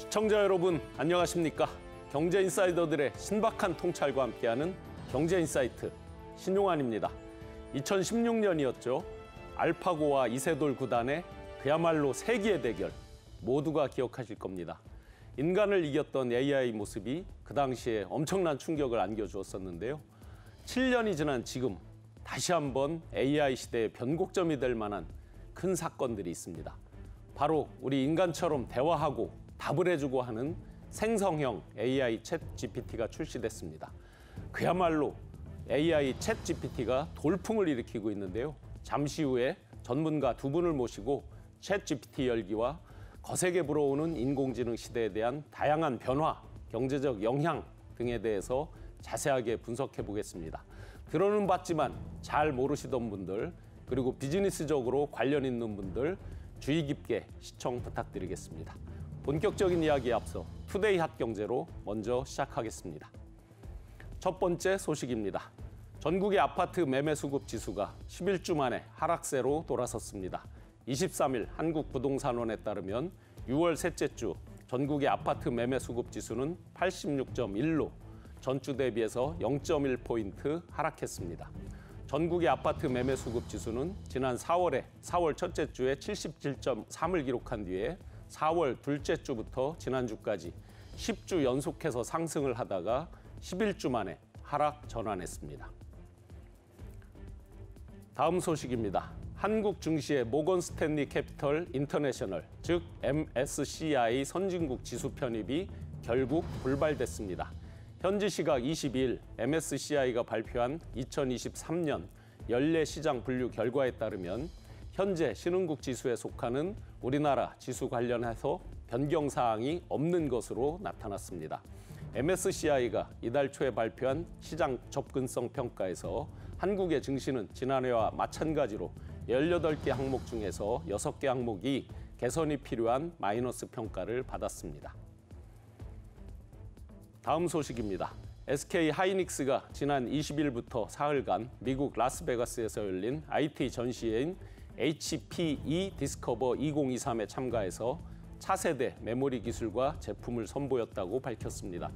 시청자 여러분 안녕하십니까? 경제인사이더들의 신박한 통찰과 함께하는 경제인사이트 신용환입니다. 2016년이었죠. 알파고와 이세돌 구단의 그야말로 세기의 대결 모두가 기억하실 겁니다. 인간을 이겼던 AI 모습이 그 당시에 엄청난 충격을 안겨주었었는데요. 7년이 지난 지금 다시 한번 AI 시대의 변곡점이 될 만한 큰 사건들이 있습니다. 바로 우리 인간처럼 대화하고 답을 해주고 하는 생성형 AI 챗 GPT가 출시됐습니다. 그야말로 AI 챗 GPT가 돌풍을 일으키고 있는데요. 잠시 후에 전문가 두 분을 모시고 챗 GPT 열기와 거세게 불어오는 인공지능 시대에 대한 다양한 변화, 경제적 영향 등에 대해서 자세하게 분석해 보겠습니다. 들어는 봤지만 잘 모르시던 분들, 그리고 비즈니스적으로 관련 있는 분들 주의 깊게 시청 부탁드리겠습니다. 본격적인 이야기에 앞서 투데이 핫경제로 먼저 시작하겠습니다. 첫 번째 소식입니다. 전국의 아파트 매매 수급 지수가 11주 만에 하락세로 돌아섰습니다. 23일 한국부동산원에 따르면 6월 셋째 주 전국의 아파트 매매 수급 지수는 86.1로 전주 대비해서 0.1포인트 하락했습니다. 전국의 아파트 매매 수급 지수는 지난 4월 첫째 주에 77.3을 기록한 뒤에 4월 둘째 주부터 지난주까지 10주 연속해서 상승을 하다가 11주 만에 하락 전환했습니다. 다음 소식입니다. 한국 증시의 모건 스탠리 캐피털 인터내셔널, 즉 MSCI 선진국 지수 편입이 결국 불발됐습니다. 현지 시각 22일 MSCI가 발표한 2023년 연례 시장 분류 결과에 따르면 현재 신흥국 지수에 속하는 우리나라 지수 관련해서 변경 사항이 없는 것으로 나타났습니다. MSCI가 이달 초에 발표한 시장 접근성 평가에서 한국의 증시는 지난해와 마찬가지로 18개 항목 중에서 6개 항목이 개선이 필요한 마이너스 평가를 받았습니다. 다음 소식입니다. SK 하이닉스가 지난 20일부터 사흘간 미국 라스베가스에서 열린 IT 전시회인 HPE 디스커버 2023에 참가해서 차세대 메모리 기술과 제품을 선보였다고 밝혔습니다.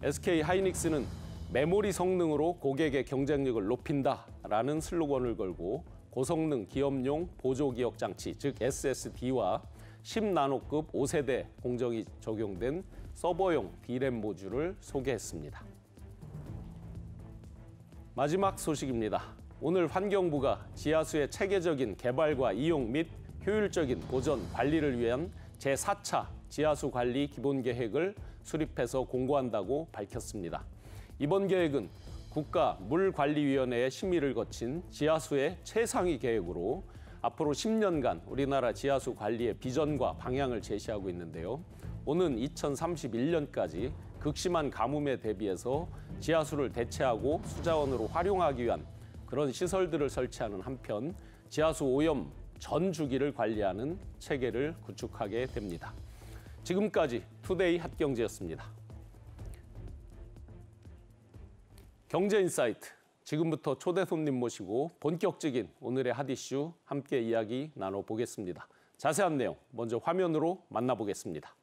SK 하이닉스는 메모리 성능으로 고객의 경쟁력을 높인다라는 슬로건을 걸고 고성능 기업용 보조기억 장치, 즉 SSD와 10나노급 5세대 공정이 적용된 서버용 D램 모듈을 소개했습니다. 마지막 소식입니다. 오늘 환경부가 지하수의 체계적인 개발과 이용 및 효율적인 보전, 관리를 위한 제4차 지하수 관리 기본계획을 수립해서 공고한다고 밝혔습니다. 이번 계획은 국가물관리위원회의 심의를 거친 지하수의 최상위 계획으로 앞으로 10년간 우리나라 지하수 관리의 비전과 방향을 제시하고 있는데요. 오는 2031년까지 극심한 가뭄에 대비해서 지하수를 대체하고 수자원으로 활용하기 위한 그런 시설들을 설치하는 한편 지하수 오염 전 주기를 관리하는 체계를 구축하게 됩니다. 지금까지 투데이 핫경제였습니다. 경제인사이트, 지금부터 초대 손님 모시고 본격적인 오늘의 핫 이슈 함께 이야기 나눠보겠습니다. 자세한 내용 먼저 화면으로 만나보겠습니다.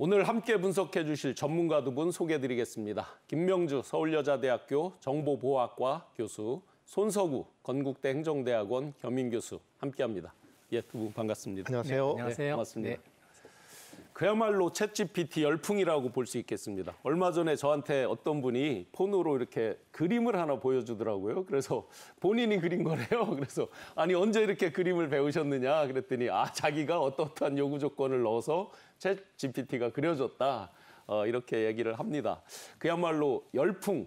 오늘 함께 분석해 주실 전문가 두 분 소개해 드리겠습니다. 김명주 서울여자대학교 정보보호학과 교수, 손석우 건국대 행정대학원 겸임 교수 함께합니다. 예, 두 분 반갑습니다. 안녕하세요. 네, 안녕하세요. 네, 반갑습니다. 네. 그야말로 챗GPT 열풍이라고 볼 수 있겠습니다. 얼마 전에 저한테 어떤 분이 폰으로 이렇게 그림을 하나 보여주더라고요. 그래서 본인이 그린 거래요. 그래서 아니 언제 이렇게 그림을 배우셨느냐 그랬더니 자기가 어떠한 요구 조건을 넣어서 챗GPT가 그려줬다. 이렇게 얘기를 합니다. 그야말로 열풍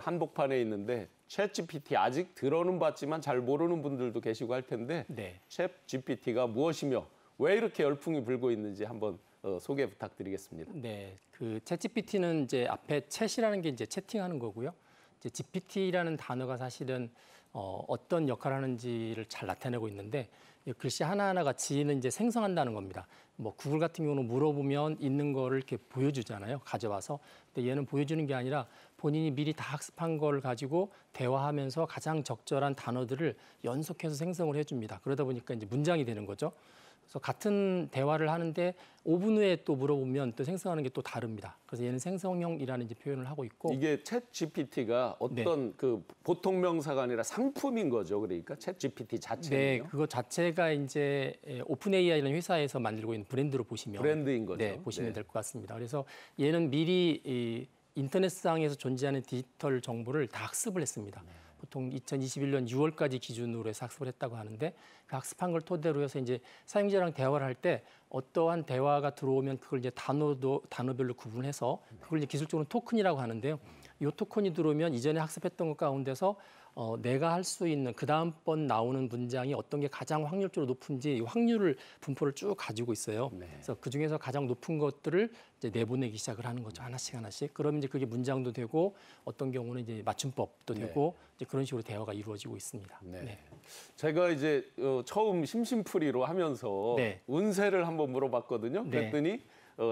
한복판에 있는데 챗GPT 아직 들어는 봤지만 잘 모르는 분들도 계시고 할 텐데 네. 챗GPT가 무엇이며 왜 이렇게 열풍이 불고 있는지 한번 소개 부탁드리겠습니다. 네, 그 챗GPT는 이제 앞에 챗이라는 게 이제 채팅하는 거고요. 이제 GPT라는 단어가 사실은 어떤 역할을 하는지를 잘 나타내고 있는데 이 글씨 하나하나가 지인은 이제 생성한다는 겁니다. 뭐 구글 같은 경우는 물어보면 있는 거를 이렇게 보여주잖아요. 가져와서. 근데 얘는 보여주는 게 아니라 본인이 미리 다 학습한 걸 가지고 대화하면서 가장 적절한 단어들을 연속해서 생성을 해줍니다. 그러다 보니까 이제 문장이 되는 거죠. 그래서 같은 대화를 하는데 5분 후에 또 물어보면 또 생성하는 게 또 다릅니다. 그래서 얘는 생성형이라는 이제 표현을 하고 있고 이게 챗GPT가 어떤 그 보통 명사가 아니라 상품인 거죠. 그러니까 챗GPT 자체는요. 네, 그거 자체가 이제 오픈 AI라는 회사에서 만들고 있는 브랜드로 보시면 브랜드인 거죠. 네, 보시면 네. 될 것 같습니다. 그래서 얘는 미리 이 인터넷상에서 존재하는 디지털 정보를 다 학습을 했습니다. 보통 2021년 6월까지 기준으로 해서 학습을 했다고 하는데 그 학습한 걸 토대로 해서 이제 사용자랑 대화를 할 때 어떠한 대화가 들어오면 그걸 이제 단어별로 구분해서 그걸 이제 기술적으로 토큰이라고 하는데요. 이 토큰이 들어오면 이전에 학습했던 것 가운데서 내가 할 수 있는 그 다음번 나오는 문장이 어떤 게 가장 확률적으로 높은지 이 확률을 분포를 쭉 가지고 있어요. 네. 그래서 그 중에서 가장 높은 것들을 이제 내보내기 시작을 하는 거죠. 하나씩 하나씩. 그러면 이제 그게 문장도 되고 어떤 경우는 이제 맞춤법도 네. 되고 이제 그런 식으로 대화가 이루어지고 있습니다. 네. 제가 이제 처음 심심풀이로 하면서 네. 운세를 한번 물어봤거든요. 네. 그랬더니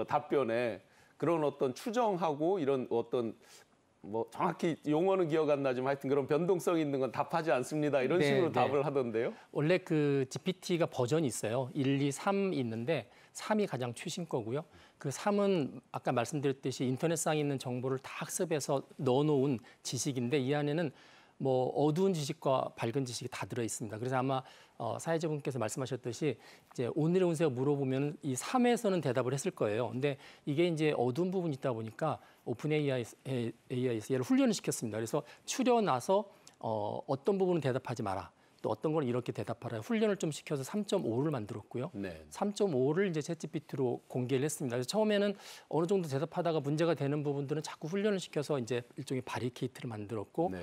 답변에 그런 어떤 추정하고 이런 어떤 뭐 정확히 용어는 기억 안 나지만 하여튼 그런 변동성 있는 건 답하지 않습니다. 이런 네, 식으로 네. 답을 하던데요. 원래 그 GPT가 버전이 있어요. 1, 2, 3 있는데 3이 가장 최신 거고요. 그 3은 아까 말씀드렸듯이 인터넷상에 있는 정보를 다 학습해서 넣어놓은 지식인데 이 안에는 뭐 어두운 지식과 밝은 지식이 다 들어 있습니다. 그래서 아마 사회자분께서 말씀하셨듯이 이제 오늘의 운세を물어보면 이 3에서는 대답을 했을 거예요. 근데 이게 이제 어두운 부분이 있다 보니까 오픈 AI에서 얘를 훈련을 시켰습니다. 그래서 추려놔서 어떤 부분은 대답하지 마라. 또 어떤 건 이렇게 대답하라. 훈련을 좀 시켜서 3.5를 만들었고요. 네. 3.5를 이제 챗GPT로 공개를 했습니다. 그래서 처음에는 어느 정도 대답하다가 문제가 되는 부분들은 자꾸 훈련을 시켜서 이제 일종의 바리케이트를 만들었고 네.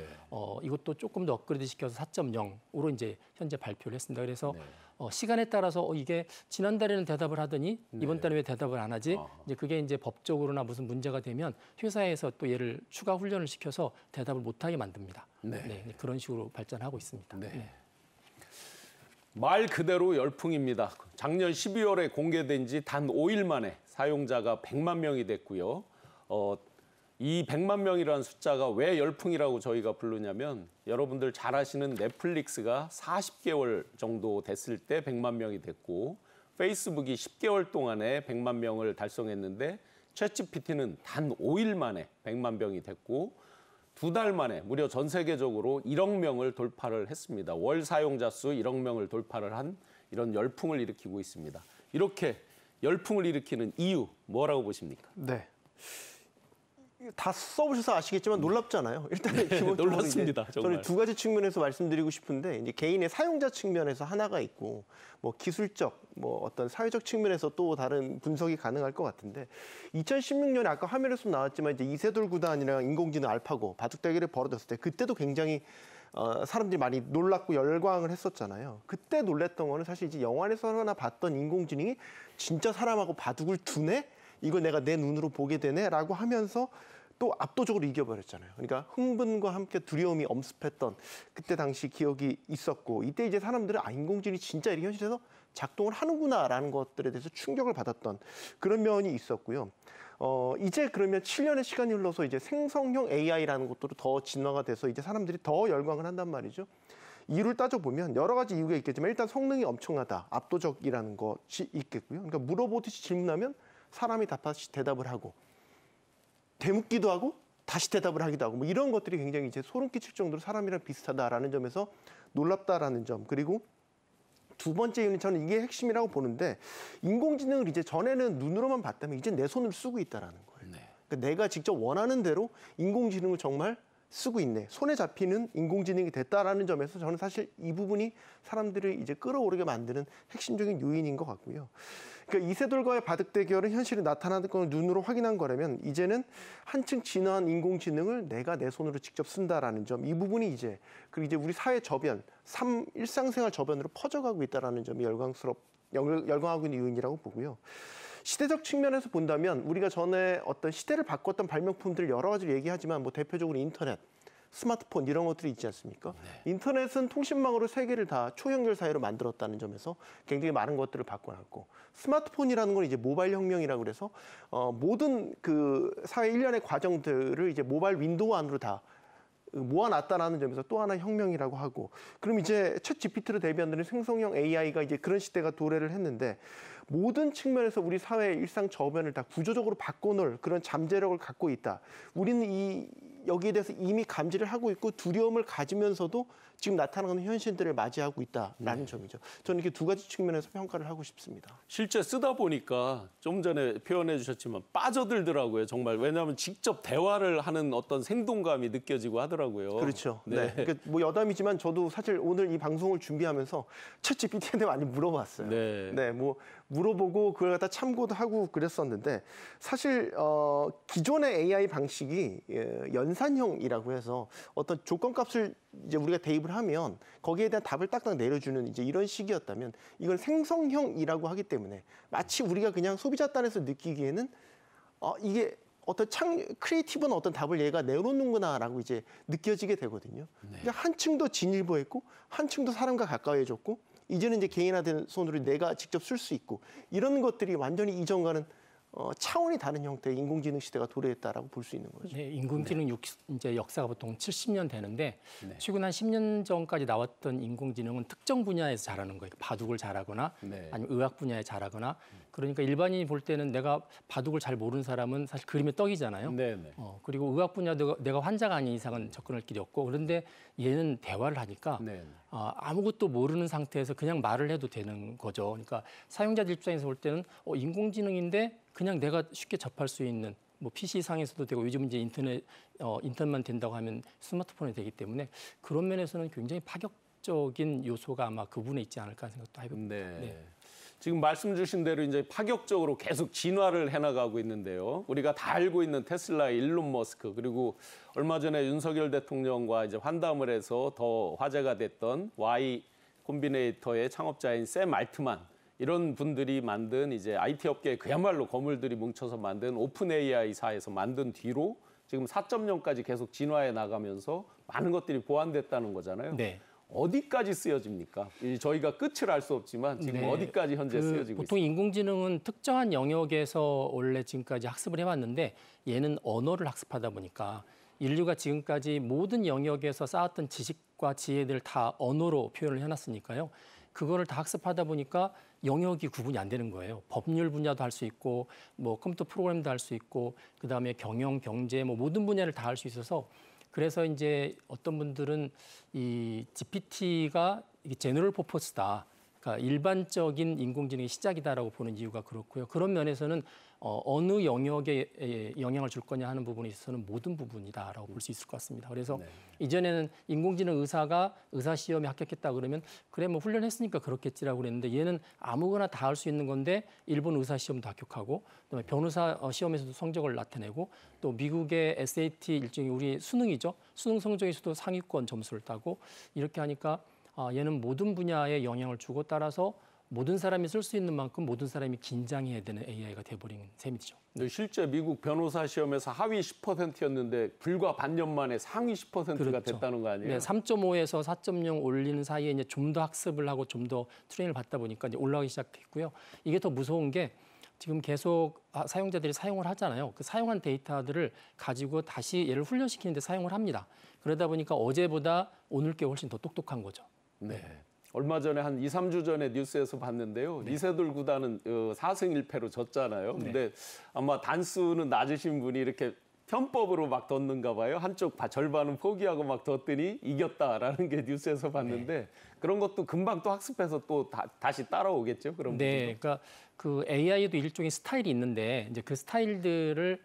이것도 조금 더 업그레이드 시켜서 4.0으로 이제 현재 발표를 했습니다. 그래서 네. 시간에 따라서 이게 지난달에는 대답을 하더니 이번 네. 달에 왜 대답을 안 하지? 이제 그게 이제 법적으로나 무슨 문제가 되면 회사에서 또 얘를 추가 훈련을 시켜서 대답을 못하게 만듭니다. 네. 네, 그런 식으로 발전하고 있습니다. 네. 네. 말 그대로 열풍입니다. 작년 12월에 공개된 지 단 5일 만에 사용자가 100만 명이 됐고요. 이 100만 명이라는 숫자가 왜 열풍이라고 저희가 부르냐면 여러분들 잘 아시는 넷플릭스가 40개월 정도 됐을 때 100만 명이 됐고 페이스북이 10개월 동안에 100만 명을 달성했는데 챗GPT는 단 5일 만에 100만 명이 됐고 2달 만에 무려 전 세계적으로 1억 명을 돌파를 했습니다. 월 사용자 수 1억 명을 돌파를 한 이런 열풍을 일으키고 있습니다. 이렇게 열풍을 일으키는 이유 뭐라고 보십니까? 네. 다 써보셔서 아시겠지만 놀랍잖아요. 일단은 기본적으로 놀랍습니다, 이제 정말. 저는 두 가지 측면에서 말씀드리고 싶은데 이제 개인의 사용자 측면에서 하나가 있고 뭐 기술적 뭐 어떤 사회적 측면에서 또 다른 분석이 가능할 것 같은데 2016년에 아까 화면에서 나왔지만 이제 이세돌 구단이랑 인공지능 알파고 바둑 대결이 벌어졌을 때 그때도 굉장히 사람들이 많이 놀랐고 열광을 했었잖아요. 그때 놀랬던 거는 사실 이제 영화에서나 봤던 인공지능이 진짜 사람하고 바둑을 두네? 이거 내가 내 눈으로 보게 되네라고 하면서 또 압도적으로 이겨버렸잖아요. 그러니까 흥분과 함께 두려움이 엄습했던 그때 당시 기억이 있었고 이때 이제 사람들은 인공지능이 진짜 이렇게 현실에서 작동을 하는구나라는 것들에 대해서 충격을 받았던 그런 면이 있었고요. 이제 그러면 7년의 시간이 흘러서 이제 생성형 AI라는 것도 더 진화가 돼서 이제 사람들이 더 열광을 한단 말이죠. 이유를 따져보면 여러 가지 이유가 있겠지만 일단 성능이 엄청나다, 압도적이라는 것이 있겠고요. 그러니까 물어보듯이 질문하면 사람이 답하듯이 대답을 하고 되묻기도 하고 다시 대답을 하기도 하고 뭐 이런 것들이 굉장히 이제 소름 끼칠 정도로 사람이랑 비슷하다라는 점에서 놀랍다라는 점. 그리고 두 번째 이유는 저는 이게 핵심이라고 보는데 인공지능을 이제 전에는 눈으로만 봤다면 이제 내 손을 쓰고 있다라는 거예요. 네. 그러니까 내가 직접 원하는 대로 인공지능을 정말 쓰고 있네. 손에 잡히는 인공지능이 됐다라는 점에서 저는 사실 이 부분이 사람들을 이제 끌어오르게 만드는 핵심적인 요인인 것 같고요. 그러니까 이세돌과의 바둑 대결은 현실에 나타나는 걸 눈으로 확인한 거라면 이제는 한층 진화한 인공지능을 내가 내 손으로 직접 쓴다라는 점, 이 부분이 이제 그리고 이제 우리 사회 저변, 일상생활 저변으로 퍼져가고 있다라는 점이 열광하고 있는 요인이라고 보고요. 시대적 측면에서 본다면 우리가 전에 어떤 시대를 바꿨던 발명품들 여러 가지를 얘기하지만 뭐 대표적으로 인터넷, 스마트폰 이런 것들이 있지 않습니까? 네. 인터넷은 통신망으로 세계를 다 초연결 사회로 만들었다는 점에서 굉장히 많은 것들을 바꿔놨고 스마트폰이라는 건 이제 모바일 혁명이라고 그래서 모든 그 사회 일련의 과정들을 이제 모바일 윈도우 안으로 다 모아놨다라는 점에서 또 하나 혁명이라고 하고 그럼 이제 챗 GPT로 대변되는 생성형 AI가 이제 그런 시대가 도래를 했는데 모든 측면에서 우리 사회의 일상 저변을 다 구조적으로 바꿔놓을 그런 잠재력을 갖고 있다. 우리는 여기에 대해서 이미 감지를 하고 있고 두려움을 가지면서도 지금 나타나는 현실들을 맞이하고 있다라는 점이죠. 저는 이렇게 두 가지 측면에서 평가를 하고 싶습니다. 실제 쓰다 보니까 좀 전에 표현해 주셨지만 빠져들더라고요. 정말 왜냐하면 직접 대화를 하는 어떤 생동감이 느껴지고 하더라고요. 그렇죠. 네. 그러니까 뭐 여담이지만 저도 사실 오늘 이 방송을 준비하면서 챗 GPT한테 많이 물어봤어요. 네. 뭐 물어보고 그걸 갖다 참고도 하고 그랬었는데 사실 기존의 AI 방식이 연산형이라고 해서 어떤 조건값을 이제 우리가 대입을 하면 거기에 대한 답을 딱딱 내려주는 이제 이런 식이었다면 이건 생성형이라고 하기 때문에 마치 우리가 그냥 소비자 단에서 느끼기에는 이게 어떤 크리에이티브한 어떤 답을 얘가 내놓는구나라고 이제 느껴지게 되거든요. 그러니까 한층 더 진일보했고 한층 더 사람과 가까워졌고 이제는 이제 개인화된 손으로 내가 직접 쓸 수 있고 이런 것들이 완전히 이전과는 차원이 다른 형태의 인공지능 시대가 도래했다라고 볼 수 있는 거죠. 네, 인공지능 이제 역사가 보통 70년 되는데 네. 최근 한 10년 전까지 나왔던 인공지능은 특정 분야에서 잘하는 거예요. 바둑을 잘하거나 네. 아니면 의학 분야에 잘하거나 그러니까 일반인이 볼 때는 내가 바둑을 잘 모르는 사람은 사실 그림의 떡이잖아요. 네. 그리고 의학 분야도 내가 환자가 아닌 이상은 접근할 길이 없고 그런데 얘는 대화를 하니까 네. 아무것도 모르는 상태에서 그냥 말을 해도 되는 거죠. 그러니까 사용자들 입장에서 볼 때는 인공지능인데 그냥 내가 쉽게 접할 수 있는 뭐 PC 상에서도 되고 요즘 이제 인터넷만 된다고 하면 스마트폰이 되기 때문에 그런 면에서는 굉장히 파격적인 요소가 아마 그 부분에 있지 않을까 생각도 해봅니다. 네. 지금 말씀 주신 대로 이제 파격적으로 계속 진화를 해나가고 있는데요. 우리가 다 알고 있는 테슬라의 일론 머스크 그리고 얼마 전에 윤석열 대통령과 이제 환담을 해서 더 화제가 됐던 Y 콤비네이터의 창업자인 샘 알트만 이런 분들이 만든 이제 IT 업계에 그야말로 거물들이 뭉쳐서 만든 오픈 AI사에서 만든 뒤로 지금 4.0까지 계속 진화해 나가면서 많은 것들이 보완됐다는 거잖아요. 네. 어디까지 쓰여집니까? 저희가 끝을 알 수 없지만 지금 네. 어디까지 현재 쓰여지고 보통 있습니까? 인공지능은 특정한 영역에서 원래 지금까지 학습을 해왔는데 얘는 언어를 학습하다 보니까 인류가 지금까지 모든 영역에서 쌓았던 지식과 지혜들을 다 언어로 표현을 해놨으니까요. 그거를 다 학습하다 보니까 영역이 구분이 안 되는 거예요. 법률 분야도 할 수 있고, 뭐 컴퓨터 프로그램도 할 수 있고, 그 다음에 경영, 경제, 뭐 모든 분야를 다 할 수 있어서 그래서 이제 어떤 분들은 이 GPT가 제너럴 퍼포스다. 그러니까 일반적인 인공지능의 시작이다라고 보는 이유가 그렇고요. 그런 면에서는 어느 영역에 영향을 줄 거냐 하는 부분에 있어서는 모든 부분이다라고 볼 수 있을 것 같습니다. 그래서 이전에는 인공지능 의사가 의사 시험에 합격했다 그러면 그래 뭐 훈련했으니까 그렇겠지라고 그랬는데 얘는 아무거나 다 할 수 있는 건데 일본 의사 시험도 합격하고 그다음에 변호사 시험에서도 성적을 나타내고 또 미국의 SAT 일종의 우리 수능이죠. 수능 성적에서도 상위권 점수를 따고 이렇게 하니까 얘는 모든 분야에 영향을 주고 따라서 모든 사람이 쓸 수 있는 만큼 모든 사람이 긴장해야 되는 AI가 돼버린 셈이죠. 실제 미국 변호사 시험에서 하위 10%였는데 불과 반년 만에 상위 10%가 그렇죠. 됐다는 거 아니에요? 네, 3.5에서 4.0 올리는 사이에 이제 좀 더 학습을 하고 좀 더 트레이닝을 받다 보니까 이제 올라가기 시작했고요. 이게 더 무서운 게 지금 계속 사용자들이 사용을 하잖아요. 그 사용한 데이터들을 가지고 다시 얘를 훈련시키는 데 사용을 합니다. 그러다 보니까 어제보다 오늘 게 훨씬 더 똑똑한 거죠. 네. 얼마 전에 한 2, 3주 전에 뉴스에서 봤는데요. 이세돌 구단은 4승 1패로 졌잖아요. 근데 아마 단수는 낮으신 분이 이렇게 편법으로 막 뒀는가 봐요. 한쪽 절반은 포기하고 막 뒀더니 이겼다라는 게 뉴스에서 봤는데 그런 것도 금방 또 학습해서 또 다시 따라오겠죠. 그런 네, 부분도. 그러니까 그 AI도 일종의 스타일이 있는데 이제 그 스타일을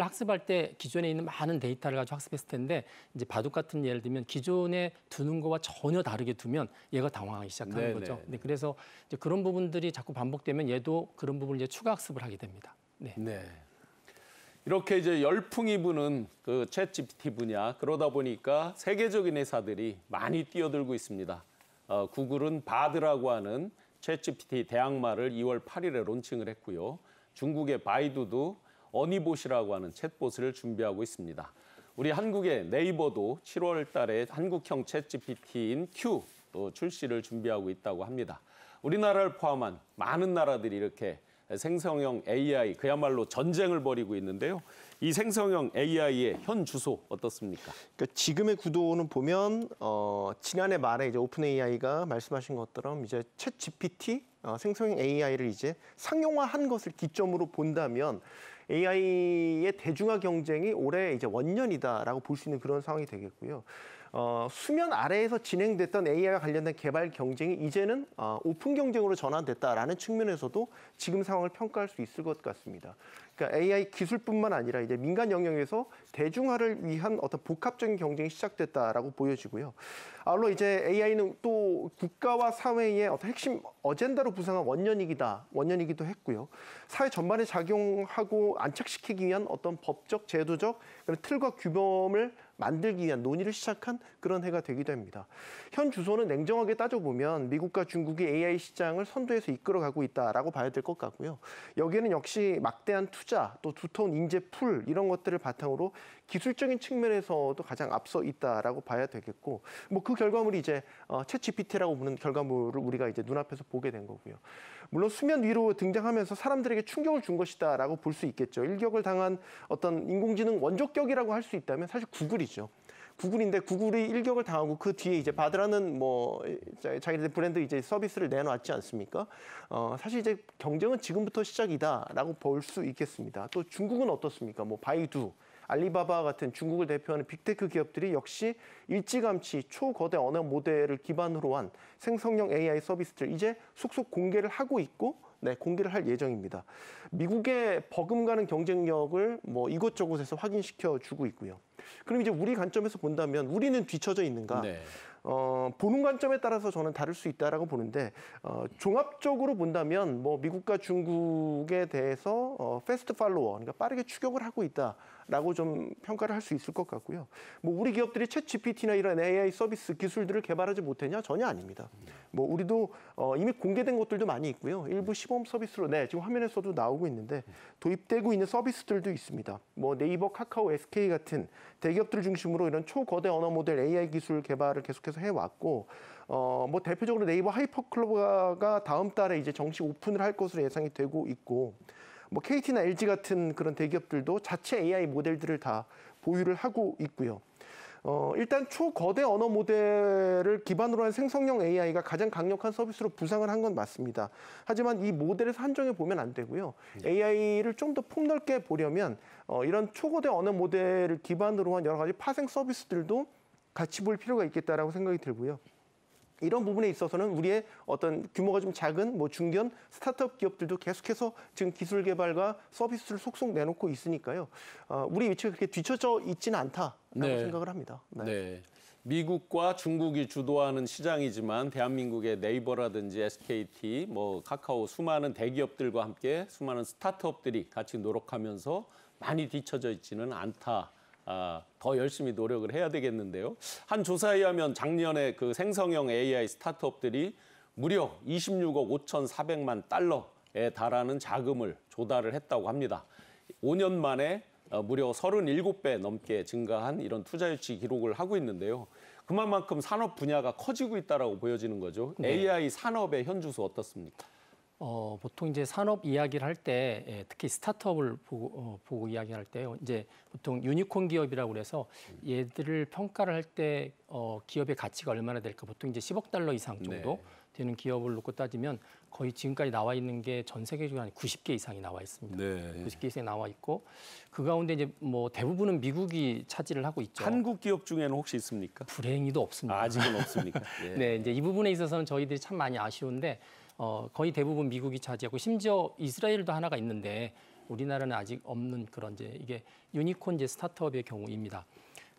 학습할 때 기존에 있는 많은 데이터를 가지고 학습했을 텐데 이제 바둑 같은 예를 들면 기존에 두는 거와 전혀 다르게 두면 얘가 당황하기 시작하는 네네. 거죠. 네, 그래서 이제 그런 부분들이 자꾸 반복되면 얘도 그런 부분을 이제 추가 학습을 하게 됩니다. 네. 네. 이렇게 이제 열풍이 부는 그 챗GPT 분야 그러다 보니까 세계적인 회사들이 많이 뛰어들고 있습니다. 구글은 바드라고 하는 챗GPT 대항마를 2월 8일에 론칭을 했고요. 중국의 바이두도 어니봇이라고 하는 챗봇을 준비하고 있습니다. 우리 한국의 네이버도 7월 달에 한국형 챗GPT인 Q 출시를 준비하고 있다고 합니다. 우리나라를 포함한 많은 나라들이 이렇게 생성형 AI 그야말로 전쟁을 벌이고 있는데요. 이 생성형 AI의 현 주소 어떻습니까? 그러니까 지금의 구도는 보면 지난해 말에 이제 오픈 AI가 말씀하신 것처럼 이제 챗 GPT 생성형 AI를 이제 상용화한 것을 기점으로 본다면 AI의 대중화 경쟁이 올해 이제 원년이다라고 볼 수 있는 그런 상황이 되겠고요. 수면 아래에서 진행됐던 AI와 관련된 개발 경쟁이 이제는 오픈 경쟁으로 전환됐다라는 측면에서도 지금 상황을 평가할 수 있을 것 같습니다. 그러니까 AI 기술뿐만 아니라 이제 민간 영역에서 대중화를 위한 어떤 복합적인 경쟁이 시작됐다라고 보여지고요. 아울러 이제 AI는 또 국가와 사회의 어떤 핵심 어젠다로 부상한 원년이기도 했고요. 사회 전반에 작용하고 안착시키기 위한 어떤 법적, 제도적 그런 틀과 규범을 만들기 위한 논의를 시작한 그런 해가 되기도 합니다. 현 주소는 냉정하게 따져보면 미국과 중국이 AI 시장을 선도해서 이끌어가고 있다라고 봐야 될 것 같고요. 여기에는 역시 막대한 투자, 또 두터운 인재 풀 이런 것들을 바탕으로 기술적인 측면에서도 가장 앞서 있다라고 봐야 되겠고, 뭐 그 결과물이 이제 챗GPT라고 부르는 결과물을 우리가 이제 눈앞에서 보게 된 거고요. 물론 수면 위로 등장하면서 사람들에게 충격을 준 것이다라고 볼 수 있겠죠. 일격을 당한 어떤 인공지능 원조격이라고 할 수 있다면 사실 구글이죠. 구글인데 구글이 일격을 당하고 그 뒤에 이제 바드라는 뭐 자기들 브랜드 이제 서비스를 내놓았지 않습니까? 사실 이제 경쟁은 지금부터 시작이다라고 볼 수 있겠습니다. 또 중국은 어떻습니까? 뭐 바이두, 알리바바 같은 중국을 대표하는 빅테크 기업들이 역시 일찌감치 초거대 언어 모델을 기반으로 한 생성형 AI 서비스들 이제 속속 공개를 하고 있고 공개를 할 예정입니다. 미국의 버금가는 경쟁력을 뭐 이곳저곳에서 확인시켜 주고 있고요. 그럼 이제 우리 관점에서 본다면 우리는 뒤처져 있는가? 네. 보는 관점에 따라서 저는 다를 수 있다라고 보는데 종합적으로 본다면 뭐 미국과 중국에 대해서 패스트 팔로워, 그러니까 빠르게 추격을 하고 있다라고 좀 평가를 할 수 있을 것 같고요. 뭐 우리 기업들이 챗 GPT나 이런 AI 서비스 기술들을 개발하지 못했냐? 전혀 아닙니다. 뭐 우리도 이미 공개된 것들도 많이 있고요. 일부 시범 서비스로 지금 화면에서도 나오고 있는데 도입되고 있는 서비스들도 있습니다. 뭐 네이버, 카카오, SK 같은 대기업들 중심으로 이런 초거대 언어 모델 AI 기술 개발을 계속해서 해왔고, 뭐 대표적으로 네이버 하이퍼클로버가 다음 달에 이제 정식 오픈을 할 것으로 예상이 되고 있고, 뭐 KT나 LG 같은 그런 대기업들도 자체 AI 모델들을 다 보유를 하고 있고요. 일단 초거대 언어 모델을 기반으로 한 생성형 AI가 가장 강력한 서비스로 부상을 한 건 맞습니다. 하지만 이 모델에서 한정해 보면 안 되고요. AI를 좀 더 폭넓게 보려면 이런 초거대 언어 모델을 기반으로 한 여러 가지 파생 서비스들도 같이 볼 필요가 있겠다라고 생각이 들고요. 이런 부분에 있어서는 우리의 어떤 규모가 좀 작은 뭐 중견 스타트업 기업들도 계속해서 지금 기술 개발과 서비스를 속속 내놓고 있으니까요. 우리 위치가 그렇게 뒤처져 있지는 않다라고 생각을 합니다. 네. 미국과 중국이 주도하는 시장이지만 대한민국의 네이버라든지 SKT, 뭐 카카오 수많은 대기업들과 함께 수많은 스타트업들이 같이 노력하면서 많이 뒤처져 있지는 않다. 더 열심히 노력을 해야 되겠는데요. 한 조사에 의하면 작년에 그 생성형 AI 스타트업들이 무려 26억 5,400만 달러에 달하는 자금을 조달을 했다고 합니다. 5년 만에 무려 37배 넘게 증가한 이런 투자 유치 기록을 하고 있는데요. 그만큼 산업 분야가 커지고 있다라고 보여지는 거죠. AI 산업의 현주소 어떻습니까? 보통 이제 산업 이야기를 할 때 특히 스타트업을 보고 이야기할 때요. 이제 보통 유니콘 기업이라고 그래서 얘들을 평가를 할 때 기업의 가치가 얼마나 될까? 보통 이제 10억 달러 이상 정도 네. 되는 기업을 놓고 따지면 거의 지금까지 나와 있는 게 전 세계적으로 한 90개 이상이 나와 있습니다. 네. 90개 이상이 나와 있고 그 가운데 이제 뭐 대부분은 미국이 차지를 하고 있죠. 한국 기업 중에는 혹시 있습니까? 불행히도 없습니다. 아직은 없습니까? 예. 네, 이제 이 부분에 있어서는 저희들이 참 많이 아쉬운데 거의 대부분 미국이 차지하고 심지어 이스라엘도 하나가 있는데 우리나라는 아직 없는 그런 이제 이게 유니콘 이제 스타트업의 경우입니다.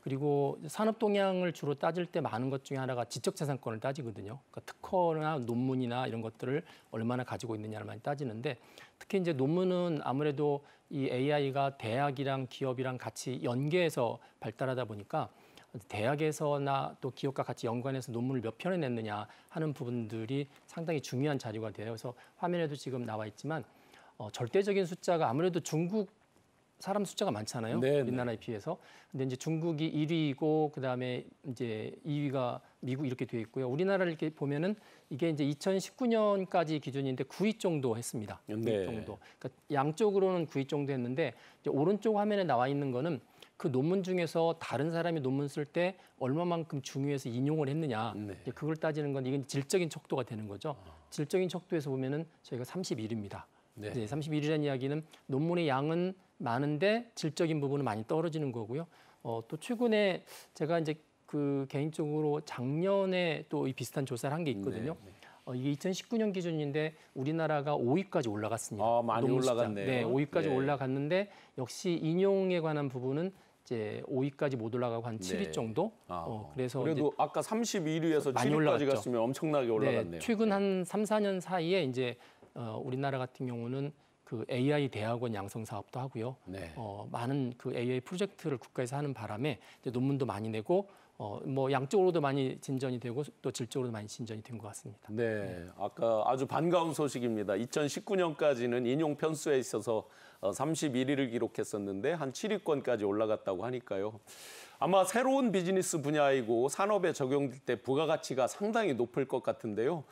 그리고 산업 동향을 주로 따질 때 많은 것 중에 하나가 지적재산권을 따지거든요. 그러니까 특허나 논문이나 이런 것들을 얼마나 가지고 있느냐를 많이 따지는데 특히 이제 논문은 아무래도 이 AI가 대학이랑 기업이랑 같이 연계해서 발달하다 보니까 대학에서나 또 기업과 같이 연관해서 논문을 몇 편을 냈느냐 하는 부분들이 상당히 중요한 자료가 돼요. 그래서 화면에도 지금 나와 있지만 절대적인 숫자가 아무래도 중국 사람 숫자가 많잖아요. 네, 우리나라에 비해서. 근데 이제 중국이 1위이고 그다음에 이제 2위가 미국 이렇게 되어 있고요. 우리나라를 이렇게 보면은 이게 이제 2019년까지 기준인데 9위 정도 했습니다. 9위 네. 정도. 그러니까 양쪽으로는 9위 정도 했는데 이제 오른쪽 화면에 나와 있는 거는 그 논문 중에서 다른 사람이 논문 쓸 때 얼마만큼 중요해서 인용을 했느냐. 네. 이제 그걸 따지는 건 이건 질적인 척도가 되는 거죠. 질적인 척도에서 보면은 저희가 31위입니다. 네. 이제 31이라는 이야기는 논문의 양은 많은데 질적인 부분은 많이 떨어지는 거고요. 또 최근에 제가 이제 그 개인적으로 작년에 또 이 비슷한 조사를 한 게 있거든요. 이게 2019년 기준인데 우리나라가 5위까지 올라갔습니다. 아, 많이 논문 숫자. 올라갔네요. 네, 5위까지 네. 올라갔는데 역시 인용에 관한 부분은 이제 5위까지 못 올라가고 한 7위 네. 정도. 그래서 그래도 이제 아까 31위에서 많이 7위까지 올라갔죠. 갔으면 엄청나게 올라갔네요. 네, 최근 한 3, 4년 사이에 이제 우리나라 같은 경우는 그 AI 대학원 양성 사업도 하고요. 네. 많은 그 AI 프로젝트를 국가에서 하는 바람에 이제 논문도 많이 내고 뭐 양쪽으로도 많이 진전이 되고 또 질적으로도 많이 진전이 된 것 같습니다. 네, 아까 아주 반가운 소식입니다. 2019년까지는 인용 편수에 있어서 31위를 기록했었는데 한 7위권까지 올라갔다고 하니까요. 아마 새로운 비즈니스 분야이고 산업에 적용될 때 부가가치가 상당히 높을 것 같은데요.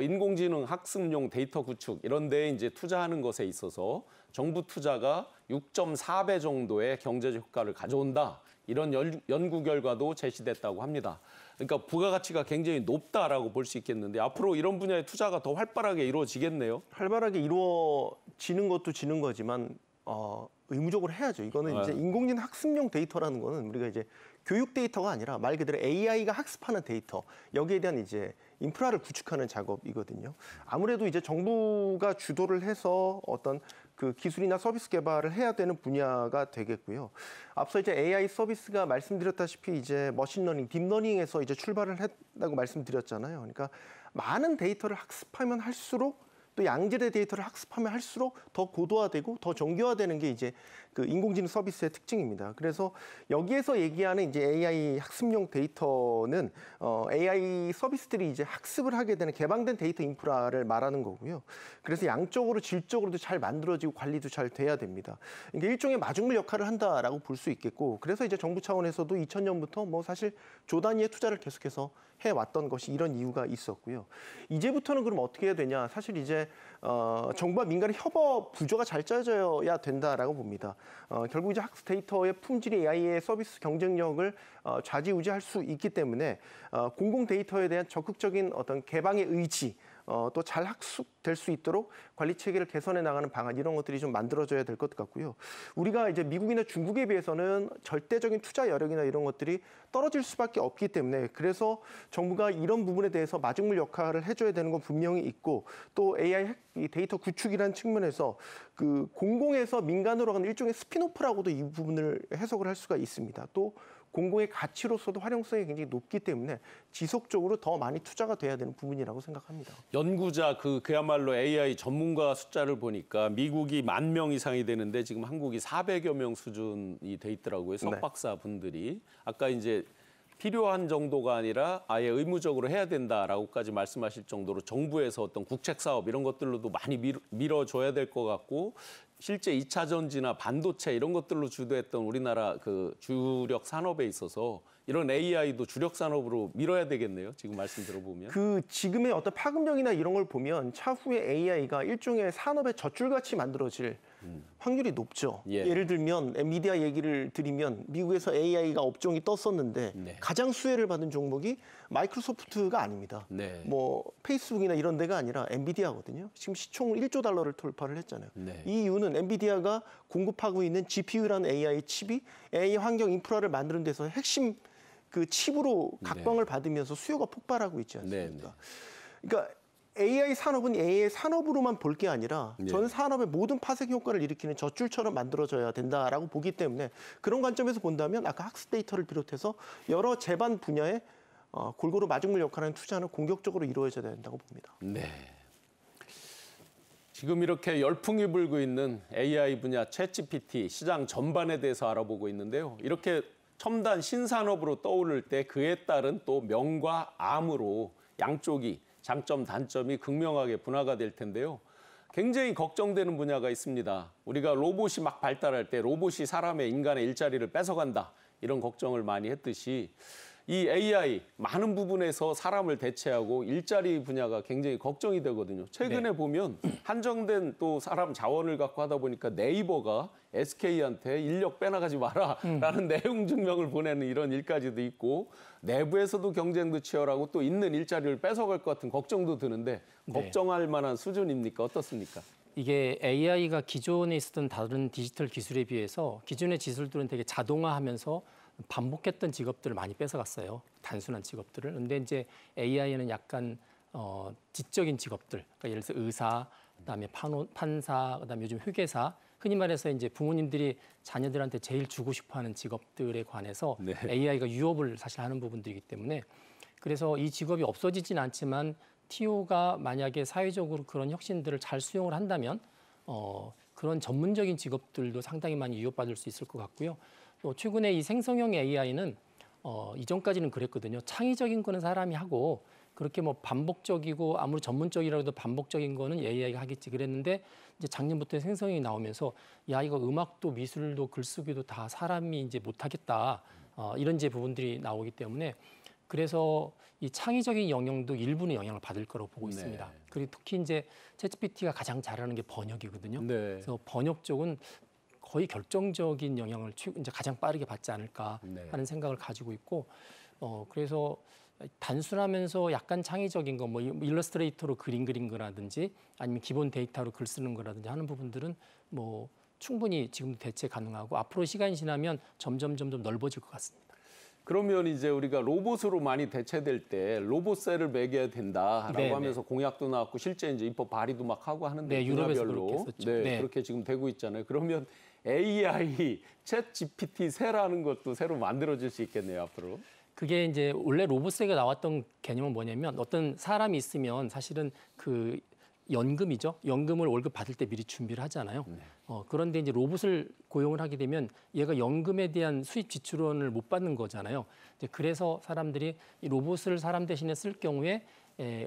인공지능 학습용 데이터 구축 이런 데에 이제 투자하는 것에 있어서 정부 투자가 6.4배 정도의 경제 효과를 가져온다. 이런 연구 결과도 제시됐다고 합니다. 그러니까 부가가치가 굉장히 높다라고 볼 수 있겠는데 앞으로 이런 분야의 투자가 더 활발하게 이루어지겠네요. 활발하게 이루어지는 것도 지는 거지만 의무적으로 해야죠. 이거는 이제 인공지능 학습용 데이터라는 거는 우리가 이제 교육 데이터가 아니라 말 그대로 AI가 학습하는 데이터 여기에 대한 이제 인프라를 구축하는 작업이거든요. 아무래도 이제 정부가 주도를 해서 어떤 그 기술이나 서비스 개발을 해야 되는 분야가 되겠고요. 앞서 이제 AI 서비스가 말씀드렸다시피 이제 머신러닝, 딥러닝에서 이제 출발을 했다고 말씀드렸잖아요. 그러니까 많은 데이터를 학습하면 할수록 또 양질의 데이터를 학습하면 할수록 더 고도화되고 더 정교화되는 게 이제 그 인공지능 서비스의 특징입니다. 그래서 여기에서 얘기하는 이제 AI 학습용 데이터는 AI 서비스들이 이제 학습을 하게 되는 개방된 데이터 인프라를 말하는 거고요. 그래서 양적으로 질적으로도 잘 만들어지고 관리도 잘 돼야 됩니다. 이게 일종의 마중물 역할을 한다라고 볼 수 있겠고, 그래서 이제 정부 차원에서도 2000년부터 뭐 사실 조 단위의 투자를 계속해서 해왔던 것이 이런 이유가 있었고요. 이제부터는 그럼 어떻게 해야 되냐? 사실 이제 정부와 민간의 협업 구조가 잘 짜져야 된다라고 봅니다. 결국 이제 학습 데이터의 품질이 AI의 서비스 경쟁력을 좌지우지할 수 있기 때문에 공공 데이터에 대한 적극적인 어떤 개방의 의지, 또 잘 학습될 수 있도록 관리 체계를 개선해 나가는 방안 이런 것들이 좀 만들어져야 될 것 같고요. 우리가 이제 미국이나 중국에 비해서는 절대적인 투자 여력이나 이런 것들이 떨어질 수밖에 없기 때문에 그래서 정부가 이런 부분에 대해서 마중물 역할을 해줘야 되는 건 분명히 있고 또 AI 데이터 구축이라는 측면에서 그 공공에서 민간으로 가는 일종의 스피노프라고도 이 부분을 해석을 할 수가 있습니다. 또 공공의 가치로서도 활용성이 굉장히 높기 때문에 지속적으로 더 많이 투자가 돼야 되는 부분이라고 생각합니다. 연구자 그야말로 AI 전문가 숫자를 보니까 미국이 10,000명 이상이 되는데 지금 한국이 400여 명 수준이 돼 있더라고요. 석박사 분들이. 아까 이제 필요한 정도가 아니라 아예 의무적으로 해야 된다라고까지 말씀하실 정도로 정부에서 어떤 국책 사업 이런 것들로도 많이 밀어줘야 될 것 같고 실제 2차 전지나 반도체 이런 것들로 주도했던 우리나라 그 주력 산업에 있어서 이런 AI도 주력 산업으로 밀어야 되겠네요. 지금 말씀 들어보면. 그 지금의 어떤 파급력이나 이런 걸 보면 차후에 AI가 일종의 산업의 젖줄같이 만들어질 확률이 높죠. 예. 예를 들면 엔비디아 얘기를 드리면 미국에서 AI가 업종이 떴었는데 네. 가장 수혜를 받은 종목이 마이크로소프트가 아닙니다. 네. 뭐 페이스북이나 이런 데가 아니라 엔비디아거든요. 지금 시총 1조 달러를 돌파를 했잖아요. 네. 이 이유는 엔비디아가 공급하고 있는 GPU라는 AI 칩이 AI 환경 인프라를 만드는 데서 핵심 그 칩으로 각광을 받으면서 수요가 폭발하고 있지 않습니까? 그러니까 AI 산업은 AI 산업으로만 볼 게 아니라 전 산업의 모든 파생 효과를 일으키는 젖줄처럼 만들어져야 된다라고 보기 때문에 그런 관점에서 본다면 아까 학습 데이터를 비롯해서 여러 제반 분야에 골고루 마중물 역할하는 투자는 공격적으로 이루어져야 된다고 봅니다. 네. 지금 이렇게 열풍이 불고 있는 AI 분야 챗GPT 시장 전반에 대해서 알아보고 있는데요. 이렇게 첨단 신산업으로 떠오를 때 그에 따른 또 명과 암으로 양쪽이 장점, 단점이 극명하게 분화가 될 텐데요. 굉장히 걱정되는 분야가 있습니다. 우리가 로봇이 막 발달할 때 로봇이 사람의 인간의 일자리를 뺏어간다. 이런 걱정을 많이 했듯이 이 AI 많은 부분에서 사람을 대체하고 일자리 분야가 굉장히 걱정이 되거든요. 최근에 보면 한정된 또 사람 자원을 갖고 하다 보니까 네이버가 SK한테 인력 빼나가지 마라라는 내용 증명을 보내는 이런 일까지도 있고 내부에서도 경쟁도 치열하고 또 있는 일자리를 뺏어갈 것 같은 걱정도 드는데 걱정할 만한 수준입니까? 어떻습니까? 이게 AI가 기존에 있었던 다른 디지털 기술에 비해서 기존의 기술들은 되게 자동화하면서 반복했던 직업들을 많이 뺏어갔어요. 단순한 직업들을. 근데 이제 AI는 약간 지적인 직업들, 그러니까 예를 들어서 의사, 그다음에 판사, 그다음에 요즘 회계사, 흔히 말해서 이제 부모님들이 자녀들한테 제일 주고 싶어하는 직업들에 관해서 AI가 유업을 사실 하는 부분들이기 때문에 그래서 이 직업이 없어지진 않지만 TO가 만약에 사회적으로 그런 혁신들을 잘 수용을 한다면 그런 전문적인 직업들도 상당히 많이 유업받을 수 있을 것 같고요. 또 최근에 이 생성형 AI는 이전까지는 그랬거든요. 창의적인 거는 사람이 하고 그렇게 뭐 반복적이고 아무리 전문적이라도 반복적인 거는 AI가 하겠지 그랬는데 이제 작년부터 생성형이 나오면서 야 이거 음악도 미술도 글쓰기도 다 사람이 이제 못하겠다 이런 이제 부분들이 나오기 때문에 그래서 이 창의적인 영역도 일부는 영향을 받을 거라고 보고 있습니다. 그리고 특히 이제 챗GPT가 가장 잘하는 게 번역이거든요. 그래서 번역 쪽은 거의 결정적인 영향을 이제 가장 빠르게 받지 않을까 하는 생각을 가지고 있고 그래서 단순하면서 약간 창의적인 거 뭐 일러스트레이터로 그림 그린 거라든지 아니면 기본 데이터로 글 쓰는 거라든지 하는 부분들은 뭐 충분히 지금도 대체 가능하고 앞으로 시간이 지나면 점점 넓어질 것 같습니다. 그러면 이제 우리가 로봇으로 많이 대체될 때 로봇세를 매겨야 된다라고 하면서 공약도 나왔고 실제 이제 입법 발의도 막 하고 하는데 유럽에서 그렇게 했었죠. 그렇게 지금 되고 있잖아요. 그러면 AI, 챗 GPT세라는 것도 새로 만들어질 수 있겠네요, 앞으로. 그게 이제 원래 로봇세가 나왔던 개념은 뭐냐면 어떤 사람이 있으면 사실은 그 연금이죠. 연금을 월급 받을 때 미리 준비를 하잖아요. 그런데 이제 로봇을 고용을 하게 되면 얘가 연금에 대한 수입 지출원을 못 받는 거잖아요. 이제 그래서 사람들이 이 로봇을 사람 대신에 쓸 경우에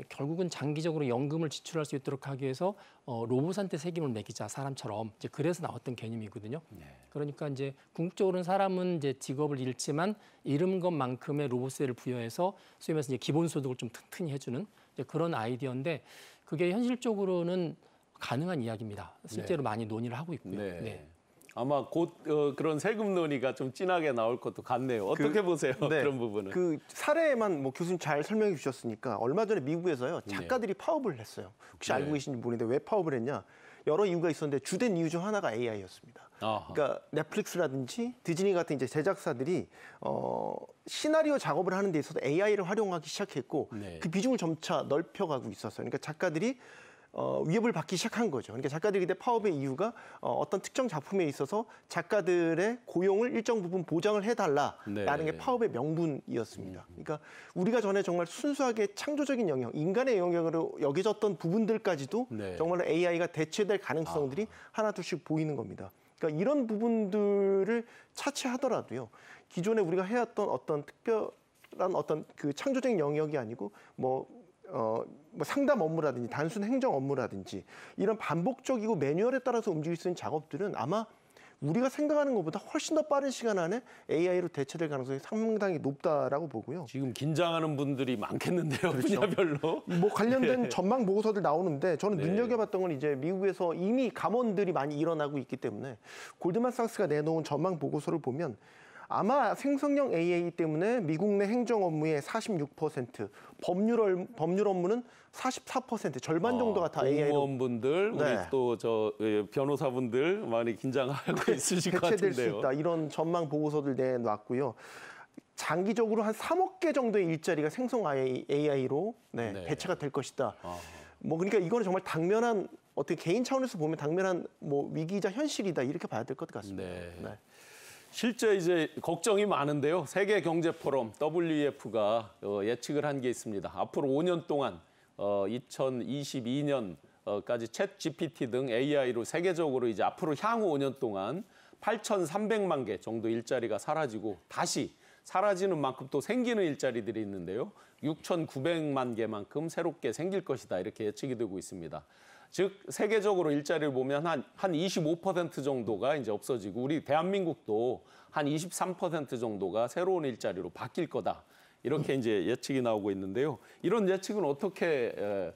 결국은 장기적으로 연금을 지출할 수 있도록 하기 위해서 로봇한테 책임을 매기자 사람처럼 이제 그래서 나왔던 개념이거든요. 그러니까 이제 궁극적으로는 사람은 이제 직업을 잃지만 잃은 것만큼의 로봇세를 부여해서 소위 말해서 이제 기본소득을 좀 튼튼히 해주는 이제 그런 아이디어인데 그게 현실적으로는 가능한 이야기입니다. 실제로 많이 논의를 하고 있고요. 아마 곧 그런 세금 논의가 좀 진하게 나올 것도 같네요. 어떻게 보세요? 그런 부분은. 그 사례만 뭐 교수님 잘 설명해 주셨으니까 얼마 전에 미국에서요 작가들이 파업을 했어요. 혹시 알고 계신지 모르는데 왜 파업을 했냐? 여러 이유가 있었는데 주된 이유 중 하나가 AI였습니다. 그러니까 넷플릭스라든지 디즈니 같은 이제 제작사들이 시나리오 작업을 하는 데 있어서 AI를 활용하기 시작했고 그 비중을 점차 넓혀가고 있었어요. 그러니까 작가들이 위협을 받기 시작한 거죠. 그러니까 작가들이 그때 파업의 이유가 어떤 특정 작품에 있어서 작가들의 고용을 일정 부분 보장을 해달라라는 게 파업의 명분이었습니다. 그러니까 우리가 전에 정말 순수하게 창조적인 영역, 인간의 영역으로 여겨졌던 부분들까지도 정말 AI가 대체될 가능성들이 하나둘씩 보이는 겁니다. 그러니까 이런 부분들을 차치하더라도요. 기존에 우리가 해왔던 어떤 특별한 어떤 그 창조적인 영역이 아니고 뭐 상담 업무라든지 단순 행정 업무라든지 이런 반복적이고 매뉴얼에 따라서 움직일 수 있는 작업들은 아마 우리가 생각하는 것보다 훨씬 더 빠른 시간 안에 AI로 대체될 가능성이 상당히 높다라고 보고요. 지금 긴장하는 분들이 많겠는데요, 분야별로. 뭐 관련된 전망 보고서들 나오는데 저는 네. 눈여겨봤던 건 이제 미국에서 이미 감원들이 많이 일어나고 있기 때문에 골드만삭스가 내놓은 전망 보고서를 보면 아마 생성형 AI 때문에 미국 내 행정 업무의 46%, 법률 업무는 44%, 절반 정도가 다 AI로 공무원분들, 우리 네. 또 저 변호사분들 많이 긴장하고 있으실 것 대체될 수 같은데요. 있다. 이런 전망 보고서들 내놨고요. 장기적으로 한 3억 개 정도의 일자리가 생성 AI로 네. 대체가 될 것이다. 아. 뭐 그러니까 이거는 정말 당면한 어떻게 개인 차원에서 보면 당면한 뭐 위기이자 현실이다 이렇게 봐야 될 것 같습니다. 네. 네. 실제 이제 걱정이 많은데요. 세계 경제 포럼 WEF가 예측을 한 게 있습니다. 앞으로 5년 동안 2022년까지 챗 GPT 등 AI로 세계적으로 이제 앞으로 향후 5년 동안 8,300만 개 정도 일자리가 사라지고 다시 사라지는 만큼 또 생기는 일자리들이 있는데요. 6,900만 개만큼 새롭게 생길 것이다. 이렇게 예측이 되고 있습니다. 즉 세계적으로 일자리를 보면 한 25% 정도가 이제 없어지고 우리 대한민국도 한 23% 정도가 새로운 일자리로 바뀔 거다. 이렇게 이제 예측이 나오고 있는데요. 이런 예측은 어떻게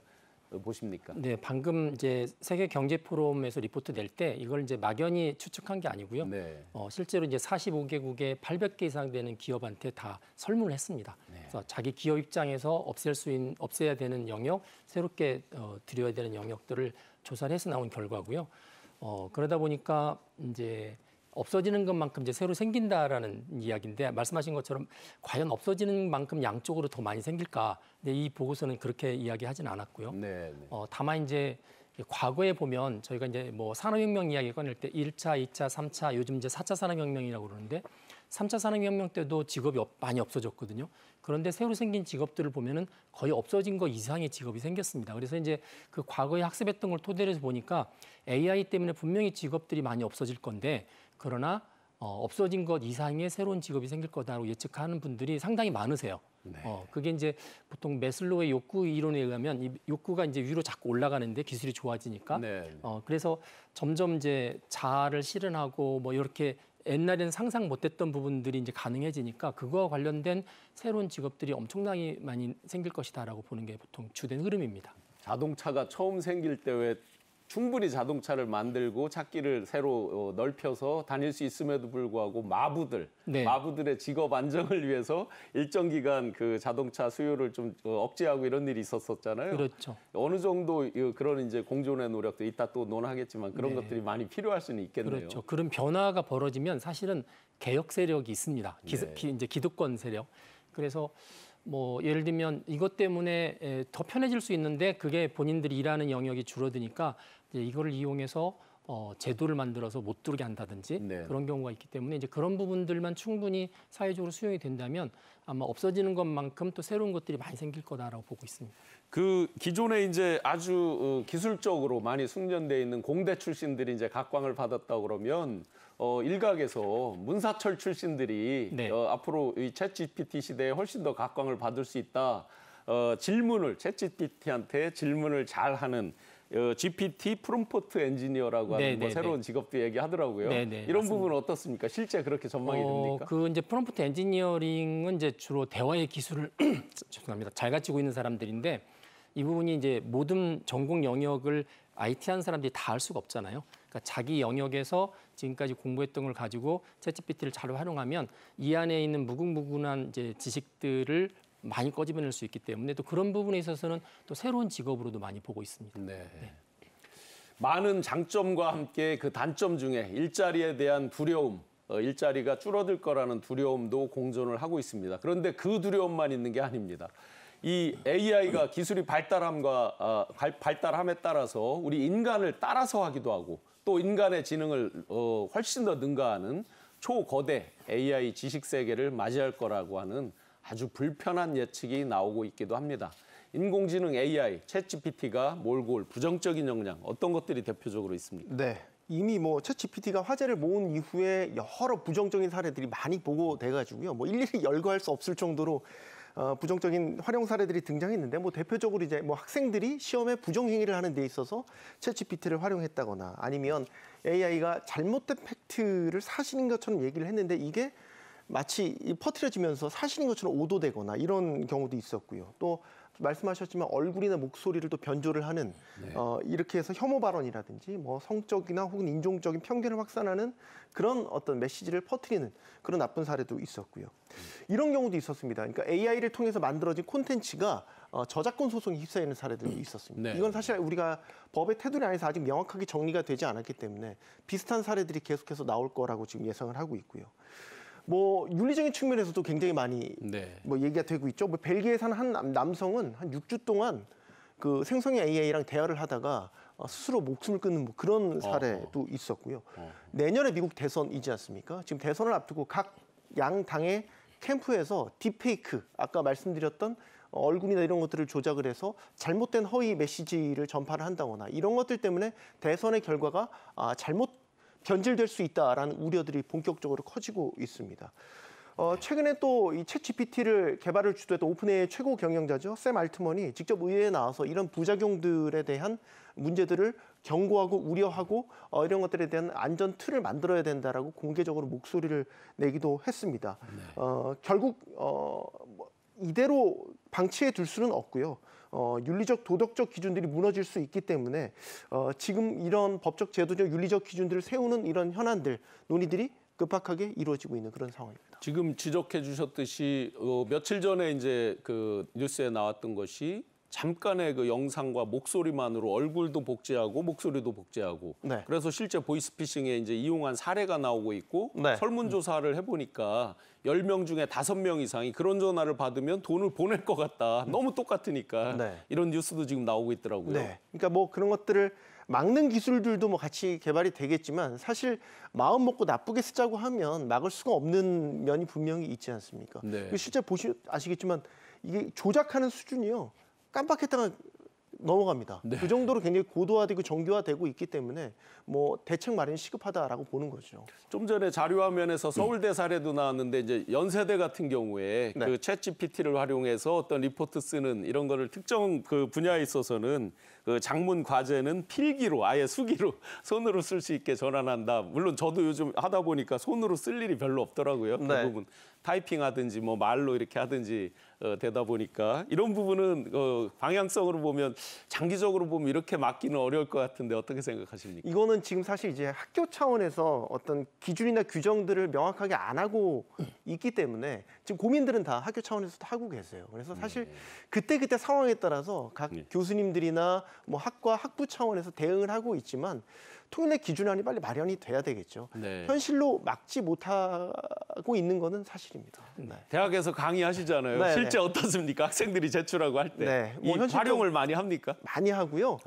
보십니까? 네, 방금 이제 세계 경제 포럼에서 리포트 낼 때 이걸 이제 막연히 추측한 게 아니고요. 네. 실제로 이제 45개국에 800개 이상 되는 기업한테 다 설문을 했습니다. 네. 그래서 자기 기업 입장에서 없애야 되는 영역, 새롭게 들여야 되는 영역들을 조사를 해서 나온 결과고요. 그러다 보니까 이제 없어지는 것만큼 이제 새로 생긴다라는 이야기인데 말씀하신 것처럼 과연 없어지는 만큼 양쪽으로 더 많이 생길까? 근데 이 보고서는 그렇게 이야기하진 않았고요. 네. 다만 이제 과거에 보면 저희가 이제 뭐 산업혁명 이야기 꺼낼 때 1차, 2차, 3차, 요즘 이제 4차 산업혁명이라고 그러는데 3차 산업혁명 때도 직업이 많이 없어졌거든요. 그런데 새로 생긴 직업들을 보면은 거의 없어진 거 이상의 직업이 생겼습니다. 그래서 이제 그 과거에 학습했던 걸 토대로 해서 보니까 AI 때문에 분명히 직업들이 많이 없어질 건데 그러나 없어진 것 이상의 새로운 직업이 생길 거다라고 예측하는 분들이 상당히 많으세요. 네. 그게 이제 보통 매슬로우의 욕구 이론에 의하면 이 욕구가 이제 위로 자꾸 올라가는데 기술이 좋아지니까 네. 그래서 점점 이제 자아를 실현하고 뭐 이렇게 옛날에는 상상 못했던 부분들이 이제 가능해지니까 그거와 관련된 새로운 직업들이 엄청나게 많이 생길 것이다라고 보는 게 보통 주된 흐름입니다. 자동차가 처음 생길 때 왜 충분히 자동차를 만들고 찾기를 새로 넓혀서 다닐 수 있음에도 불구하고 네. 마부들의 직업 안정을 위해서 일정 기간 그 자동차 수요를 좀 억제하고 이런 일이 있었었잖아요. 그렇죠. 어느 정도 그런 이제 공존의 노력도 이따 또 논하겠지만 그런 네. 것들이 많이 필요할 수는 있겠네요. 그렇죠. 그런 변화가 벌어지면 사실은 개혁 세력이 있습니다. 네. 이제 기득권 세력. 그래서 뭐 예를 들면 이것 때문에 더 편해질 수 있는데 그게 본인들이 일하는 영역이 줄어드니까 이제 이거를 이용해서 제도를 만들어서 못 들게 한다든지 네. 그런 경우가 있기 때문에 이제 그런 부분들만 충분히 사회적으로 수용이 된다면 아마 없어지는 것만큼 또 새로운 것들이 많이 생길 거다라고 보고 있습니다. 그 기존에 이제 아주 기술적으로 많이 숙련돼 있는 공대 출신들이 이제 각광을 받았다 그러면 일각에서 문사철 출신들이 네. 앞으로 이 챗GPT 시대에 훨씬 더 각광을 받을 수 있다. 챗GPT한테 질문을 잘하는 GPT 프롬프트 엔지니어라고 하는 네, 뭐 네, 새로운 직업도 얘기하더라고요. 네, 네, 이런 맞습니다. 부분은 어떻습니까? 실제 그렇게 전망이 됩니까? 그 이제 프롬프트 엔지니어링은 이제 주로 대화의 기술을 죄송합니다. 잘 갖추고 있는 사람들인데 이 부분이 이제 모든 전공 영역을 IT 하는 사람들이 다 할 수가 없잖아요. 그러니까 자기 영역에서 지금까지 공부했던 걸 가지고 챗GPT를 잘 활용하면 이 안에 있는 무궁무진한 이제 지식들을 많이 꺼집어낼 수 있기 때문에 또 그런 부분에 있어서는 또 새로운 직업으로도 많이 보고 있습니다. 네. 많은 장점과 함께 그 단점 중에 일자리에 대한 두려움, 일자리가 줄어들 거라는 두려움도 공존을 하고 있습니다. 그런데 그 두려움만 있는 게 아닙니다. 이 AI가 기술이 발달함에 따라서 우리 인간을 따라서 하기도 하고 또 인간의 지능을 훨씬 더 능가하는 초거대 AI 지식 세계를 맞이할 거라고 하는 아주 불편한 예측이 나오고 있기도 합니다. 인공지능 AI, 챗GPT가 몰고 올 부정적인 영향 어떤 것들이 대표적으로 있습니까? 네. 이미 뭐 챗GPT가 화제를 모은 이후에 여러 부정적인 사례들이 많이 보고돼 가지고요. 뭐 일일이 열거할 수 없을 정도로 부정적인 활용 사례들이 등장했는데 뭐 대표적으로 이제 뭐 학생들이 시험에 부정 행위를 하는 데 있어서 챗GPT를 활용했다거나 아니면 AI가 잘못된 팩트를 사실인 것처럼 얘기를 했는데 이게 마치 퍼뜨려지면서 사실인 것처럼 오도되거나 이런 경우도 있었고요. 또 말씀하셨지만 얼굴이나 목소리를 또 변조를 하는 이렇게 해서 혐오 발언이라든지 뭐 성적이나 혹은 인종적인 편견을 확산하는 그런 어떤 메시지를 퍼뜨리는 그런 나쁜 사례도 있었고요. 이런 경우도 있었습니다. 그러니까 AI를 통해서 만들어진 콘텐츠가 저작권 소송에 휩싸이는 사례들이 있었습니다. 네. 이건 사실 우리가 법의 테두리 안에서 아직 명확하게 정리가 되지 않았기 때문에 비슷한 사례들이 계속해서 나올 거라고 지금 예상을 하고 있고요. 뭐 윤리적인 측면에서도 굉장히 많이 뭐 얘기가 되고 있죠. 뭐 벨기에 사는 한 남성은 한 6주 동안 그 생성형 AI랑 대화를 하다가 스스로 목숨을 끊는 뭐 그런 사례도 있었고요. 내년에 미국 대선이지 않습니까? 지금 대선을 앞두고 각 양 당의 캠프에서 딥페이크, 아까 말씀드렸던 얼굴이나 이런 것들을 조작을 해서 잘못된 허위 메시지를 전파를 한다거나 이런 것들 때문에 대선의 결과가 잘못 변질될 수 있다라는 우려들이 본격적으로 커지고 있습니다. 최근에 또 이 챗GPT를 개발을 주도했던 오픈AI의 최고 경영자죠. 샘 알트먼이 직접 의회에 나와서 이런 부작용들에 대한 문제들을 경고하고 우려하고 이런 것들에 대한 안전 틀을 만들어야 된다라고 공개적으로 목소리를 내기도 했습니다. 결국 이대로 방치해 둘 수는 없고요. 윤리적 도덕적 기준들이 무너질 수 있기 때문에 지금 이런 법적 제도적 윤리적 기준들을 세우는 이런 현안들 논의들이 급박하게 이루어지고 있는 그런 상황입니다. 지금 지적해 주셨듯이 며칠 전에 이제 그 뉴스에 나왔던 것이 잠깐의 그 영상과 목소리만으로 얼굴도 복제하고 목소리도 복제하고 네. 그래서 실제 보이스피싱에 이제 이용한 사례가 나오고 있고 네. 설문조사를 해보니까 10명 중에 5명 이상이 그런 전화를 받으면 돈을 보낼 것 같다. 너무 똑같으니까 네. 이런 뉴스도 지금 나오고 있더라고요. 네. 그러니까 뭐 그런 것들을 막는 기술들도 뭐 같이 개발이 되겠지만 사실 마음 먹고 나쁘게 쓰자고 하면 막을 수가 없는 면이 분명히 있지 않습니까? 네. 실제 아시겠지만 이게 조작하는 수준이요. 깜빡했다가 넘어갑니다. 네. 그 정도로 굉장히 고도화되고 정교화되고 있기 때문에 뭐 대책 마련이 시급하다라고 보는 거죠. 좀 전에 자료화면에서 서울대 사례도 나왔는데 이제 연세대 같은 경우에 네. 그 챗GPT를 활용해서 어떤 리포트 쓰는 이런 거를 특정 그 분야에 있어서는 그 장문 과제는 필기로 아예 수기로 손으로 쓸 수 있게 전환한다. 물론 저도 요즘 하다 보니까 손으로 쓸 일이 별로 없더라고요. 네. 대부분 타이핑하든지 뭐 말로 이렇게 하든지 되다 보니까 이런 부분은 방향성으로 보면 장기적으로 보면 이렇게 막기는 어려울 것 같은데 어떻게 생각하십니까? 이거는 지금 사실 이제 학교 차원에서 어떤 기준이나 규정들을 명확하게 안 하고 있기 때문에 지금 고민들은 다 학교 차원에서도 하고 계세요. 그래서 사실 그때 상황에 따라서 각 교수님들이나 뭐 학과 학부 차원에서 대응을 하고 있지만 통일의 기준안이 빨리 마련이 돼야 되겠죠. 네. 현실로 막지 못하고 있는 거는 사실입니다. 네. 대학에서 강의하시잖아요. 네, 실제 어떻습니까? 학생들이 제출하고 할 때. 네, 이 뭐 현실적- 활용을 많이 합니까? 많이 하고요.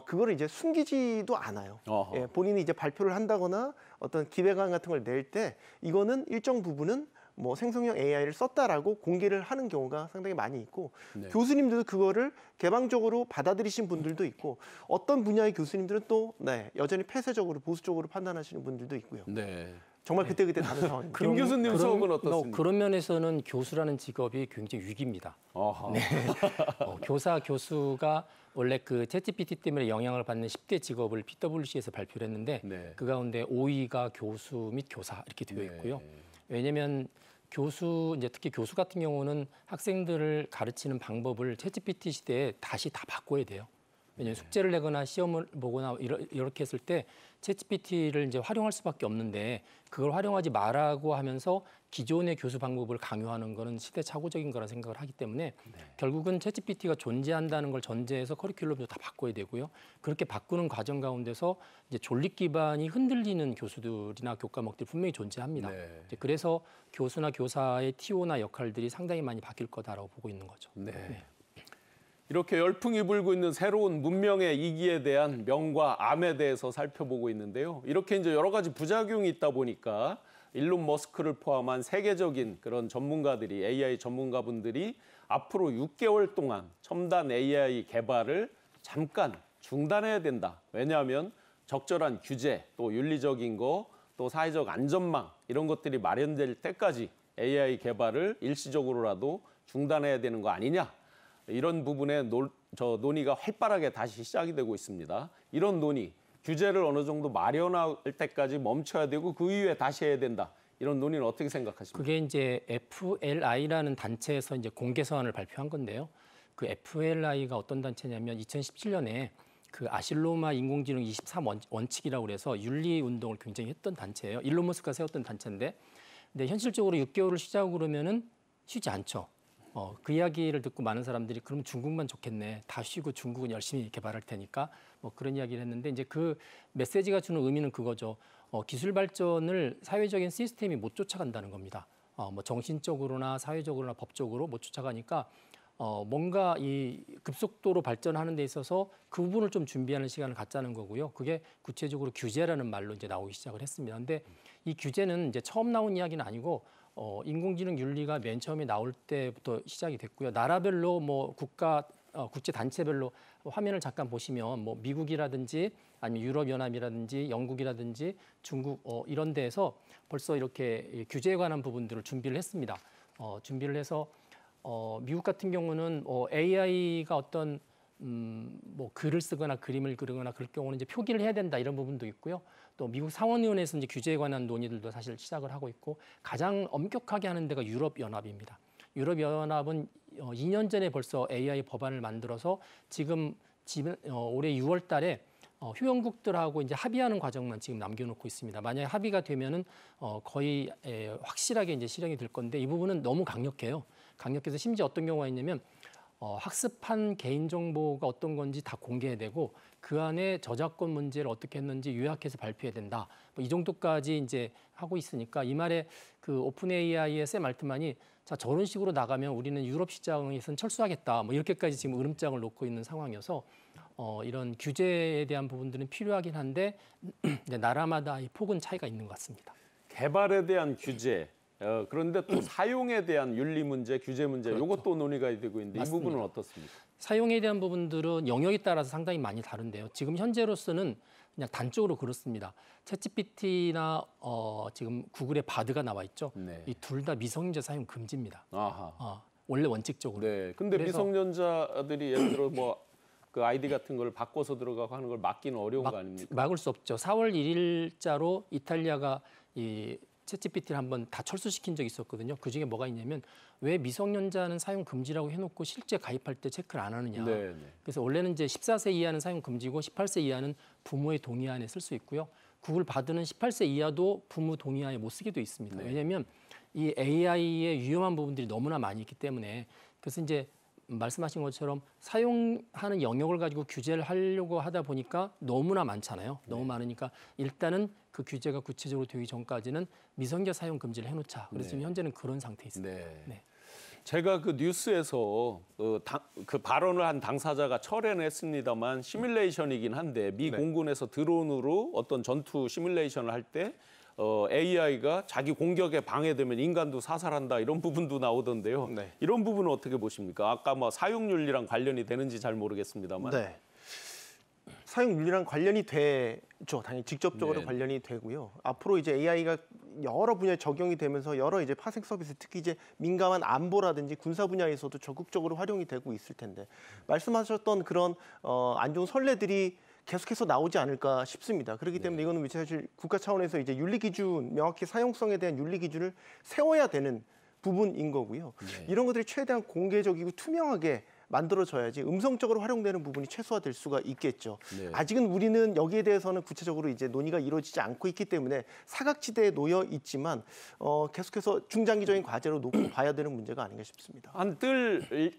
그거를 이제 숨기지도 않아요. 어허. 예, 본인이 이제 발표를 한다거나 어떤 기획안 같은 걸 낼 때 이거는 일정 부분은 뭐 생성형 AI를 썼다라고 공개를 하는 경우가 상당히 많이 있고 네. 교수님들도 그거를 개방적으로 받아들이신 분들도 있고 어떤 분야의 교수님들은 또 여전히 폐쇄적으로 보수적으로 판단하시는 분들도 있고요. 네. 정말 그때그때 다른 상황입니다. 김 교수님 수업은 어떻습니까? 그런 면에서는 교수라는 직업이 굉장히 위기입니다. 어허. 교수가 원래 그 챗GPT 때문에 영향을 받는 10대 직업을 PwC에서 발표를 했는데 네. 그 가운데 5위가 교수 및 교사 이렇게 되어 있고요. 왜냐하면 이제 특히 교수 같은 경우는 학생들을 가르치는 방법을 챗GPT 시대에 다시 다 바꿔야 돼요. 왜냐하면 숙제를 내거나 시험을 보거나 이렇게 했을 때 챗GPT를 이제 활용할 수밖에 없는데 그걸 활용하지 말라고 하면서 기존의 교수 방법을 강요하는 거는 시대착오적인 거라 생각을 하기 때문에 결국은 챗GPT가 존재한다는 걸 전제해서 커리큘럼도 다 바꿔야 되고요. 그렇게 바꾸는 과정 가운데서 이제 존립 기반이 흔들리는 교수들이나 교과목들이 분명히 존재합니다. 이제 그래서 교수나 교사의 TO나 역할들이 상당히 많이 바뀔 거다라고 보고 있는 거죠. 네. 이렇게 열풍이 불고 있는 새로운 문명의 이기에 대한 명과 암에 대해서 살펴보고 있는데요. 이렇게 이제 여러 가지 부작용이 있다 보니까 일론 머스크를 포함한 세계적인 그런 전문가들이 AI 전문가분들이 앞으로 6개월 동안 첨단 AI 개발을 잠깐 중단해야 된다. 왜냐하면 적절한 규제, 또 윤리적인 거, 또 사회적 안전망 이런 것들이 마련될 때까지 AI 개발을 일시적으로라도 중단해야 되는 거 아니냐. 이런 부분에 논의가 활발하게 다시 시작이 되고 있습니다. 이런 논의, 규제를 어느 정도 마련할 때까지 멈춰야 되고 그 이후에 다시 해야 된다. 이런 논의는 어떻게 생각하십니까? 그게 이제 FLI라는 단체에서 이제 공개 서한을 발표한 건데요. 그 FLI가 어떤 단체냐면 2017년에 그 아실로마 인공지능 23원칙이라고 그래서 윤리 운동을 굉장히 했던 단체예요. 일론 머스크가 세웠던 단체인데, 근데 현실적으로 6개월을 쉬자고 그러면은 쉬지 않죠. 그 이야기를 듣고 많은 사람들이 그러면 중국만 좋겠네. 다 쉬고 중국은 열심히 개발할 테니까 뭐 그런 이야기를 했는데 이제 그 메시지가 주는 의미는 그거죠. 기술 발전을 사회적인 시스템이 못 쫓아간다는 겁니다. 뭐 정신적으로나 사회적으로나 법적으로 못 쫓아가니까 뭔가 이 급속도로 발전하는 데 있어서 그 부분을 좀 준비하는 시간을 갖자는 거고요. 그게 구체적으로 규제라는 말로 이제 나오기 시작을 했습니다. 근데 이 규제는 이제 처음 나온 이야기는 아니고 인공지능 윤리가 맨 처음에 나올 때부터 시작이 됐고요. 나라별로 뭐 국제 단체별로 화면을 잠깐 보시면 뭐 미국이라든지 아니면 유럽연합이라든지 영국이라든지 중국 이런 데에서 벌써 이렇게 규제에 관한 부분들을 준비를 했습니다. 준비를 해서 미국 같은 경우는 AI가 어떤 뭐 글을 쓰거나 그림을 그리거나 그럴 경우는 이제 표기를 해야 된다 이런 부분도 있고요. 또 미국 상원의원에서 이제 규제에 관한 논의들도 사실 시작을 하고 있고 가장 엄격하게 하는 데가 유럽연합입니다. 유럽연합은 2년 전에 벌써 AI 법안을 만들어서 지금 올해 6월 달에 회원국들하고 이제 합의하는 과정만 지금 남겨놓고 있습니다. 만약에 합의가 되면은 거의 확실하게 이제 실행이 될 건데 이 부분은 너무 강력해요. 강력해서 심지어 어떤 경우가 있냐면 학습한 개인정보가 어떤 건지 다 공개해야 되고 그 안에 저작권 문제를 어떻게 했는지 요약해서 발표해야 된다. 뭐 이 정도까지 이제 하고 있으니까 이 말에 그 오픈 AI의 샘 알트만이 자 저런 식으로 나가면 우리는 유럽 시장에서는 철수하겠다. 뭐 이렇게까지 지금 으름장을 놓고 있는 상황이어서 이런 규제에 대한 부분들은 필요하긴 한데 나라마다 이 폭은 차이가 있는 것 같습니다. 개발에 대한 규제, 그런데 또 사용에 대한 윤리 문제, 규제 문제, 그렇죠. 이것도 논의가 되고 있는데 맞습니다. 이 부분은 어떻습니까? 사용에 대한 부분들은 영역에 따라서 상당히 많이 다른데요. 지금 현재로서는 그냥 단적으로 그렇습니다. 챗GPT나 지금 구글의 바드가 나와 있죠. 네. 이 둘 다 미성년자 사용 금지입니다. 아하. 원래 원칙적으로. 네. 근데 그래서 미성년자들이 예를 들어 뭐 그 아이디 같은 걸 바꿔서 들어가고 하는 걸 막기는 어려운 거 아닙니까? 막을 수 없죠. 4월 1일자로 이탈리아가 이 챗GPT를 한번 다 철수시킨 적이 있었거든요. 그중에 뭐가 있냐면 왜 미성년자는 사용 금지라고 해놓고 실제 가입할 때 체크를 안 하느냐. 네, 네. 그래서 원래는 이제 14세 이하는 사용 금지고 18세 이하는 부모의 동의안에 쓸 수 있고요. 구글 바드는 18세 이하도 부모 동의안에 못 쓰게 돼 있습니다. 네. 왜냐하면 이 AI의 위험한 부분들이 너무나 많이 있기 때문에 그래서 이제 말씀하신 것처럼 사용하는 영역을 가지고 규제를 하려고 하다 보니까 너무나 많잖아요. 너무 많으니까 일단은 그 규제가 구체적으로 되기 전까지는 미성년자 사용 금지를 해놓자. 그래서 지금 현재는 그런 상태에 있습니다. 네. 네. 제가 그 뉴스에서 그 발언을 한 당사자가 철회는 했습니다만 시뮬레이션이긴 한데 미 공군에서 드론으로 어떤 전투 시뮬레이션을 할 때 AI가 자기 공격에 방해되면 인간도 사살한다 이런 부분도 나오던데요. 네. 이런 부분은 어떻게 보십니까? 아까 뭐 사용윤리랑 관련이 되는지 잘 모르겠습니다만. 네. 사용 윤리랑 관련이 되죠. 당연히 직접적으로 네. 관련이 되고요. 앞으로 이제 AI가 여러 분야에 적용이 되면서 여러 이제 파생 서비스, 특히 이제 민감한 안보라든지 군사 분야에서도 적극적으로 활용이 되고 있을 텐데 말씀하셨던 그런 안 좋은 선례들이 계속해서 나오지 않을까 싶습니다. 그렇기 때문에 이거는 사실 국가 차원에서 이제 윤리 기준, 명확히 사용성에 대한 윤리 기준을 세워야 되는 부분인 거고요. 이런 것들이 최대한 공개적이고 투명하게 만들어져야지 음성적으로 활용되는 부분이 최소화될 수가 있겠죠. 네. 아직은 우리는 여기에 대해서는 구체적으로 이제 논의가 이루어지지 않고 있기 때문에 사각지대에 놓여 있지만 계속해서 중장기적인 과제로 놓고 봐야 되는 문제가 아닌가 싶습니다.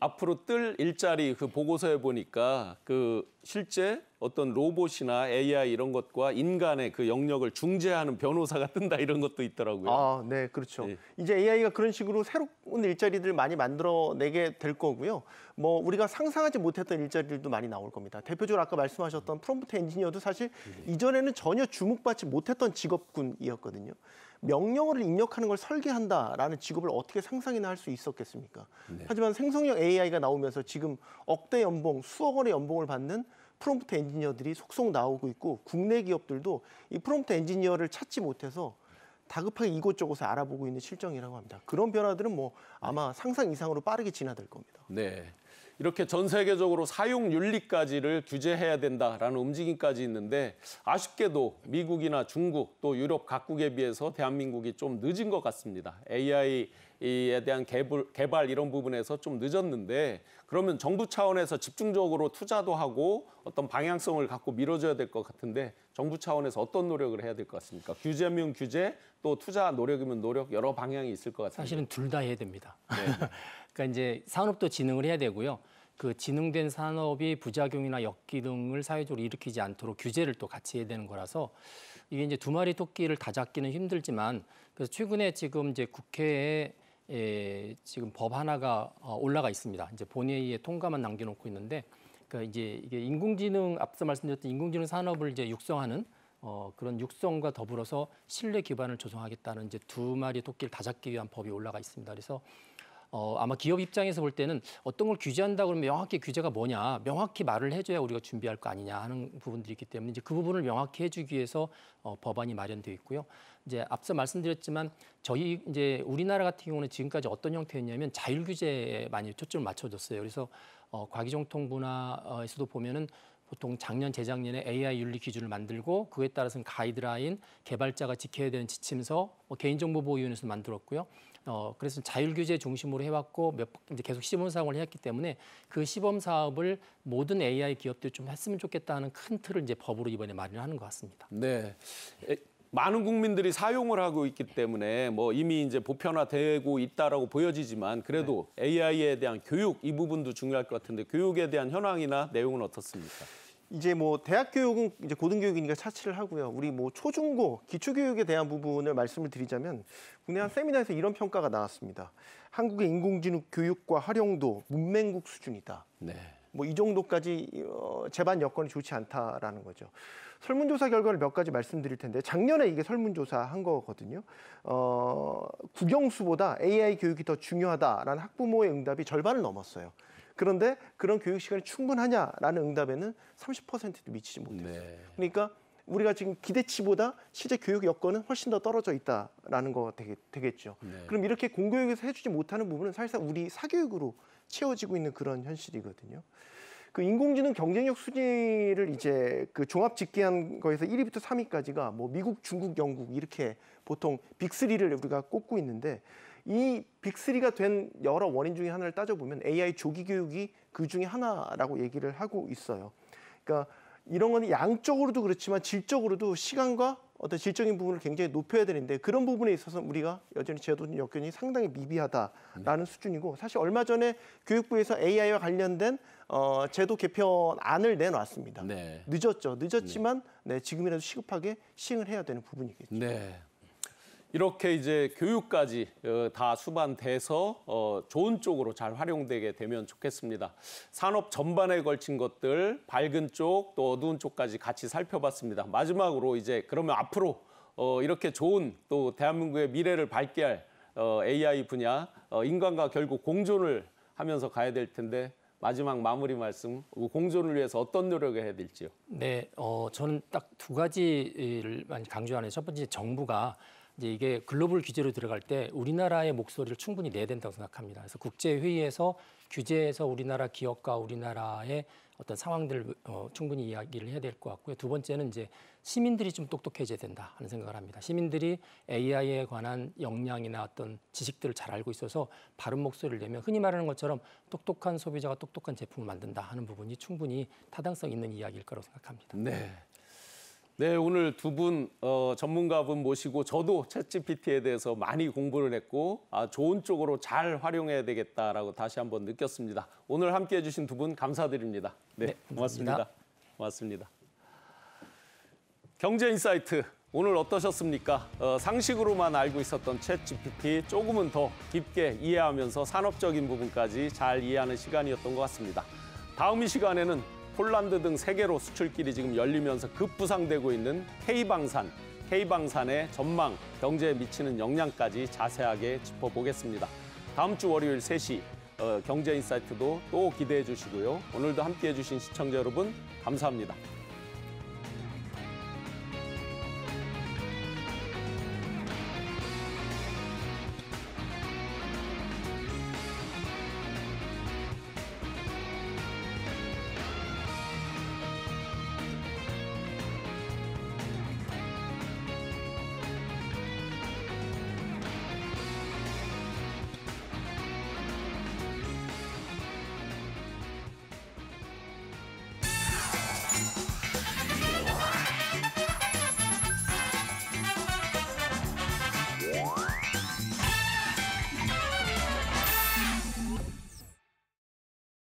앞으로 뜰 일자리 그 보고서에 보니까 그 실제 어떤 로봇이나 AI 이런 것과 인간의 그 영역을 중재하는 변호사가 뜬다 이런 것도 있더라고요. 아, 네, 그렇죠. 네. 이제 AI가 그런 식으로 새로운 일자리들 많이 만들어내게 될 거고요. 뭐 우리가 상상하지 못했던 일자리들도 많이 나올 겁니다. 대표적으로 아까 말씀하셨던 프롬프트 엔지니어도 사실 이전에는 전혀 주목받지 못했던 직업군이었거든요. 명령어를 입력하는 걸 설계한다라는 직업을 어떻게 상상이나 할 수 있었겠습니까? 하지만 생성형 AI가 나오면서 지금 억대 연봉, 수억 원의 연봉을 받는 프롬프트 엔지니어들이 속속 나오고 있고 국내 기업들도 이 프롬프트 엔지니어를 찾지 못해서 다급하게 이곳저곳을 알아보고 있는 실정이라고 합니다. 그런 변화들은 뭐 아마 상상 이상으로 빠르게 진화될 겁니다. 네. 이렇게 전 세계적으로 사용 윤리까지를 규제해야 된다라는 움직임까지 있는데 아쉽게도 미국이나 중국 또 유럽 각국에 비해서 대한민국이 좀 늦은 것 같습니다. AI에 대한 개발 이런 부분에서 좀 늦었는데 그러면 정부 차원에서 집중적으로 투자도 하고 어떤 방향성을 갖고 밀어줘야 될 것 같은데 정부 차원에서 어떤 노력을 해야 될 것 같습니까? 규제면 규제, 또 투자 노력이면 노력 여러 방향이 있을 것 같습니다. 사실은 둘 다 해야 됩니다. 네. 그러니까 이제 산업도 진흥을 해야 되고요. 그 진흥된 산업이 부작용이나 역기능을 사회적으로 일으키지 않도록 규제를 또 같이 해야 되는 거라서 이게 이제 두 마리 토끼를 다 잡기는 힘들지만 그래서 최근에 지금 이제 국회에 지금 법 하나가 올라가 있습니다. 이제 본회의에 통과만 남겨놓고 있는데 그러니까 이제 이게 인공지능 앞서 말씀드렸던 인공지능 산업을 이제 육성하는 그런 육성과 더불어서 신뢰 기반을 조성하겠다는 이제 두 마리 토끼를 다 잡기 위한 법이 올라가 있습니다. 그래서 아마 기업 입장에서 볼 때는 어떤 걸 규제한다 그러면 명확히 규제가 뭐냐, 명확히 말을 해줘야 우리가 준비할 거 아니냐 하는 부분들이 있기 때문에 이제 그 부분을 명확히 해주기 위해서 법안이 마련되어 있고요. 이제 앞서 말씀드렸지만 저희 이제 우리나라 같은 경우는 지금까지 어떤 형태였냐면 자율 규제에 많이 초점을 맞춰줬어요. 그래서 과기정통부나에서도 보면은 보통 작년, 재작년에 AI 윤리 기준을 만들고 그에 따라서는 가이드라인, 개발자가 지켜야 되는 지침서, 개인정보보호위원회에서 만들었고요. 그래서 자율 규제 중심으로 해왔고 이제 계속 시범 사업을 해왔기 때문에 그 시범 사업을 모든 AI 기업들이 좀 했으면 좋겠다는 큰 틀을 이제 법으로 이번에 마련하는 것 같습니다. 네. 많은 국민들이 사용을 하고 있기 때문에 뭐 이미 이제 보편화되고 있다라고 보여지지만 그래도 AI에 대한 교육 이 부분도 중요할 것 같은데 교육에 대한 현황이나 내용은 어떻습니까? 이제 뭐 대학 교육은 이제 고등교육이니까 차치를 하고요. 우리 뭐 초중고 기초교육에 대한 부분을 말씀을 드리자면 국내 한 세미나에서 이런 평가가 나왔습니다. 한국의 인공지능 교육과 활용도 문맹국 수준이다. 네. 뭐 이 정도까지 제반 여건이 좋지 않다라는 거죠. 설문조사 결과를 몇 가지 말씀드릴 텐데 작년에 이게 설문조사 한 거거든요. 국영수보다 AI 교육이 더 중요하다라는 학부모의 응답이 절반을 넘었어요. 그런데 그런 교육 시간이 충분하냐라는 응답에는 30%도 미치지 못했어요. 네. 그러니까 우리가 지금 기대치보다 실제 교육 여건은 훨씬 더 떨어져 있다라는 거 되겠죠. 네. 그럼 이렇게 공교육에서 해주지 못하는 부분은 사실상 우리 사교육으로 채워지고 있는 그런 현실이거든요. 그 인공지능 경쟁력 순위를 이제 그 종합 집계한 거에서 1위부터 3위까지가 뭐 미국, 중국, 영국 이렇게 보통 빅3를 우리가 꼽고 있는데 이 빅3가 된 여러 원인 중에 하나를 따져보면 AI 조기 교육이 그 중에 하나라고 얘기를 하고 있어요. 그러니까 이런 건 양적으로도 그렇지만 질적으로도 시간과 어떤 질적인 부분을 굉장히 높여야 되는데 그런 부분에 있어서 우리가 여전히 제도적 여건이 상당히 미비하다라는 수준이고 사실 얼마 전에 교육부에서 AI와 관련된 제도 개편안을 내놨습니다. 네. 늦었지만 네, 지금이라도 시급하게 시행을 해야 되는 부분이겠죠. 네. 이렇게 이제 교육까지 다 수반돼서 좋은 쪽으로 잘 활용되게 되면 좋겠습니다. 산업 전반에 걸친 것들 밝은 쪽 또 어두운 쪽까지 같이 살펴봤습니다. 마지막으로 이제 그러면 앞으로 이렇게 좋은 또 대한민국의 미래를 밝게 할 AI 분야 인간과 결국 공존을 하면서 가야 될 텐데 마지막 마무리 말씀 공존을 위해서 어떤 노력을 해야 될지요? 네, 저는 딱 두 가지를 많이 강조하는 첫 번째 정부가 이제 이게 글로벌 규제로 들어갈 때 우리나라의 목소리를 충분히 내야 된다고 생각합니다. 그래서 국제 회의에서 규제에서 우리나라 기업과 우리나라의 어떤 상황들을 충분히 이야기를 해야 될 것 같고요. 두 번째는 이제 시민들이 좀 똑똑해져야 된다 하는 생각을 합니다. 시민들이 AI에 관한 역량이나 어떤 지식들을 잘 알고 있어서 바른 목소리를 내면 흔히 말하는 것처럼 똑똑한 소비자가 똑똑한 제품을 만든다 하는 부분이 충분히 타당성 있는 이야기일 거라고 생각합니다. 네. 네, 오늘 두 분 전문가분 모시고 저도 챗GPT에 대해서 많이 공부를 했고 좋은 쪽으로 잘 활용해야 되겠다라고 다시 한번 느꼈습니다. 오늘 함께해 주신 두 분 감사드립니다. 네, 고맙습니다. 고맙습니다. 경제인사이트 오늘 어떠셨습니까? 상식으로만 알고 있었던 챗GPT 조금은 더 깊게 이해하면서 산업적인 부분까지 잘 이해하는 시간이었던 것 같습니다. 다음 이 시간에는 폴란드 등 세계로 수출길이 지금 열리면서 급부상되고 있는 K방산의 전망, 경제에 미치는 영향까지 자세하게 짚어보겠습니다. 다음 주 월요일 3시 경제인사이트도 또 기대해 주시고요. 오늘도 함께해 주신 시청자 여러분 감사합니다.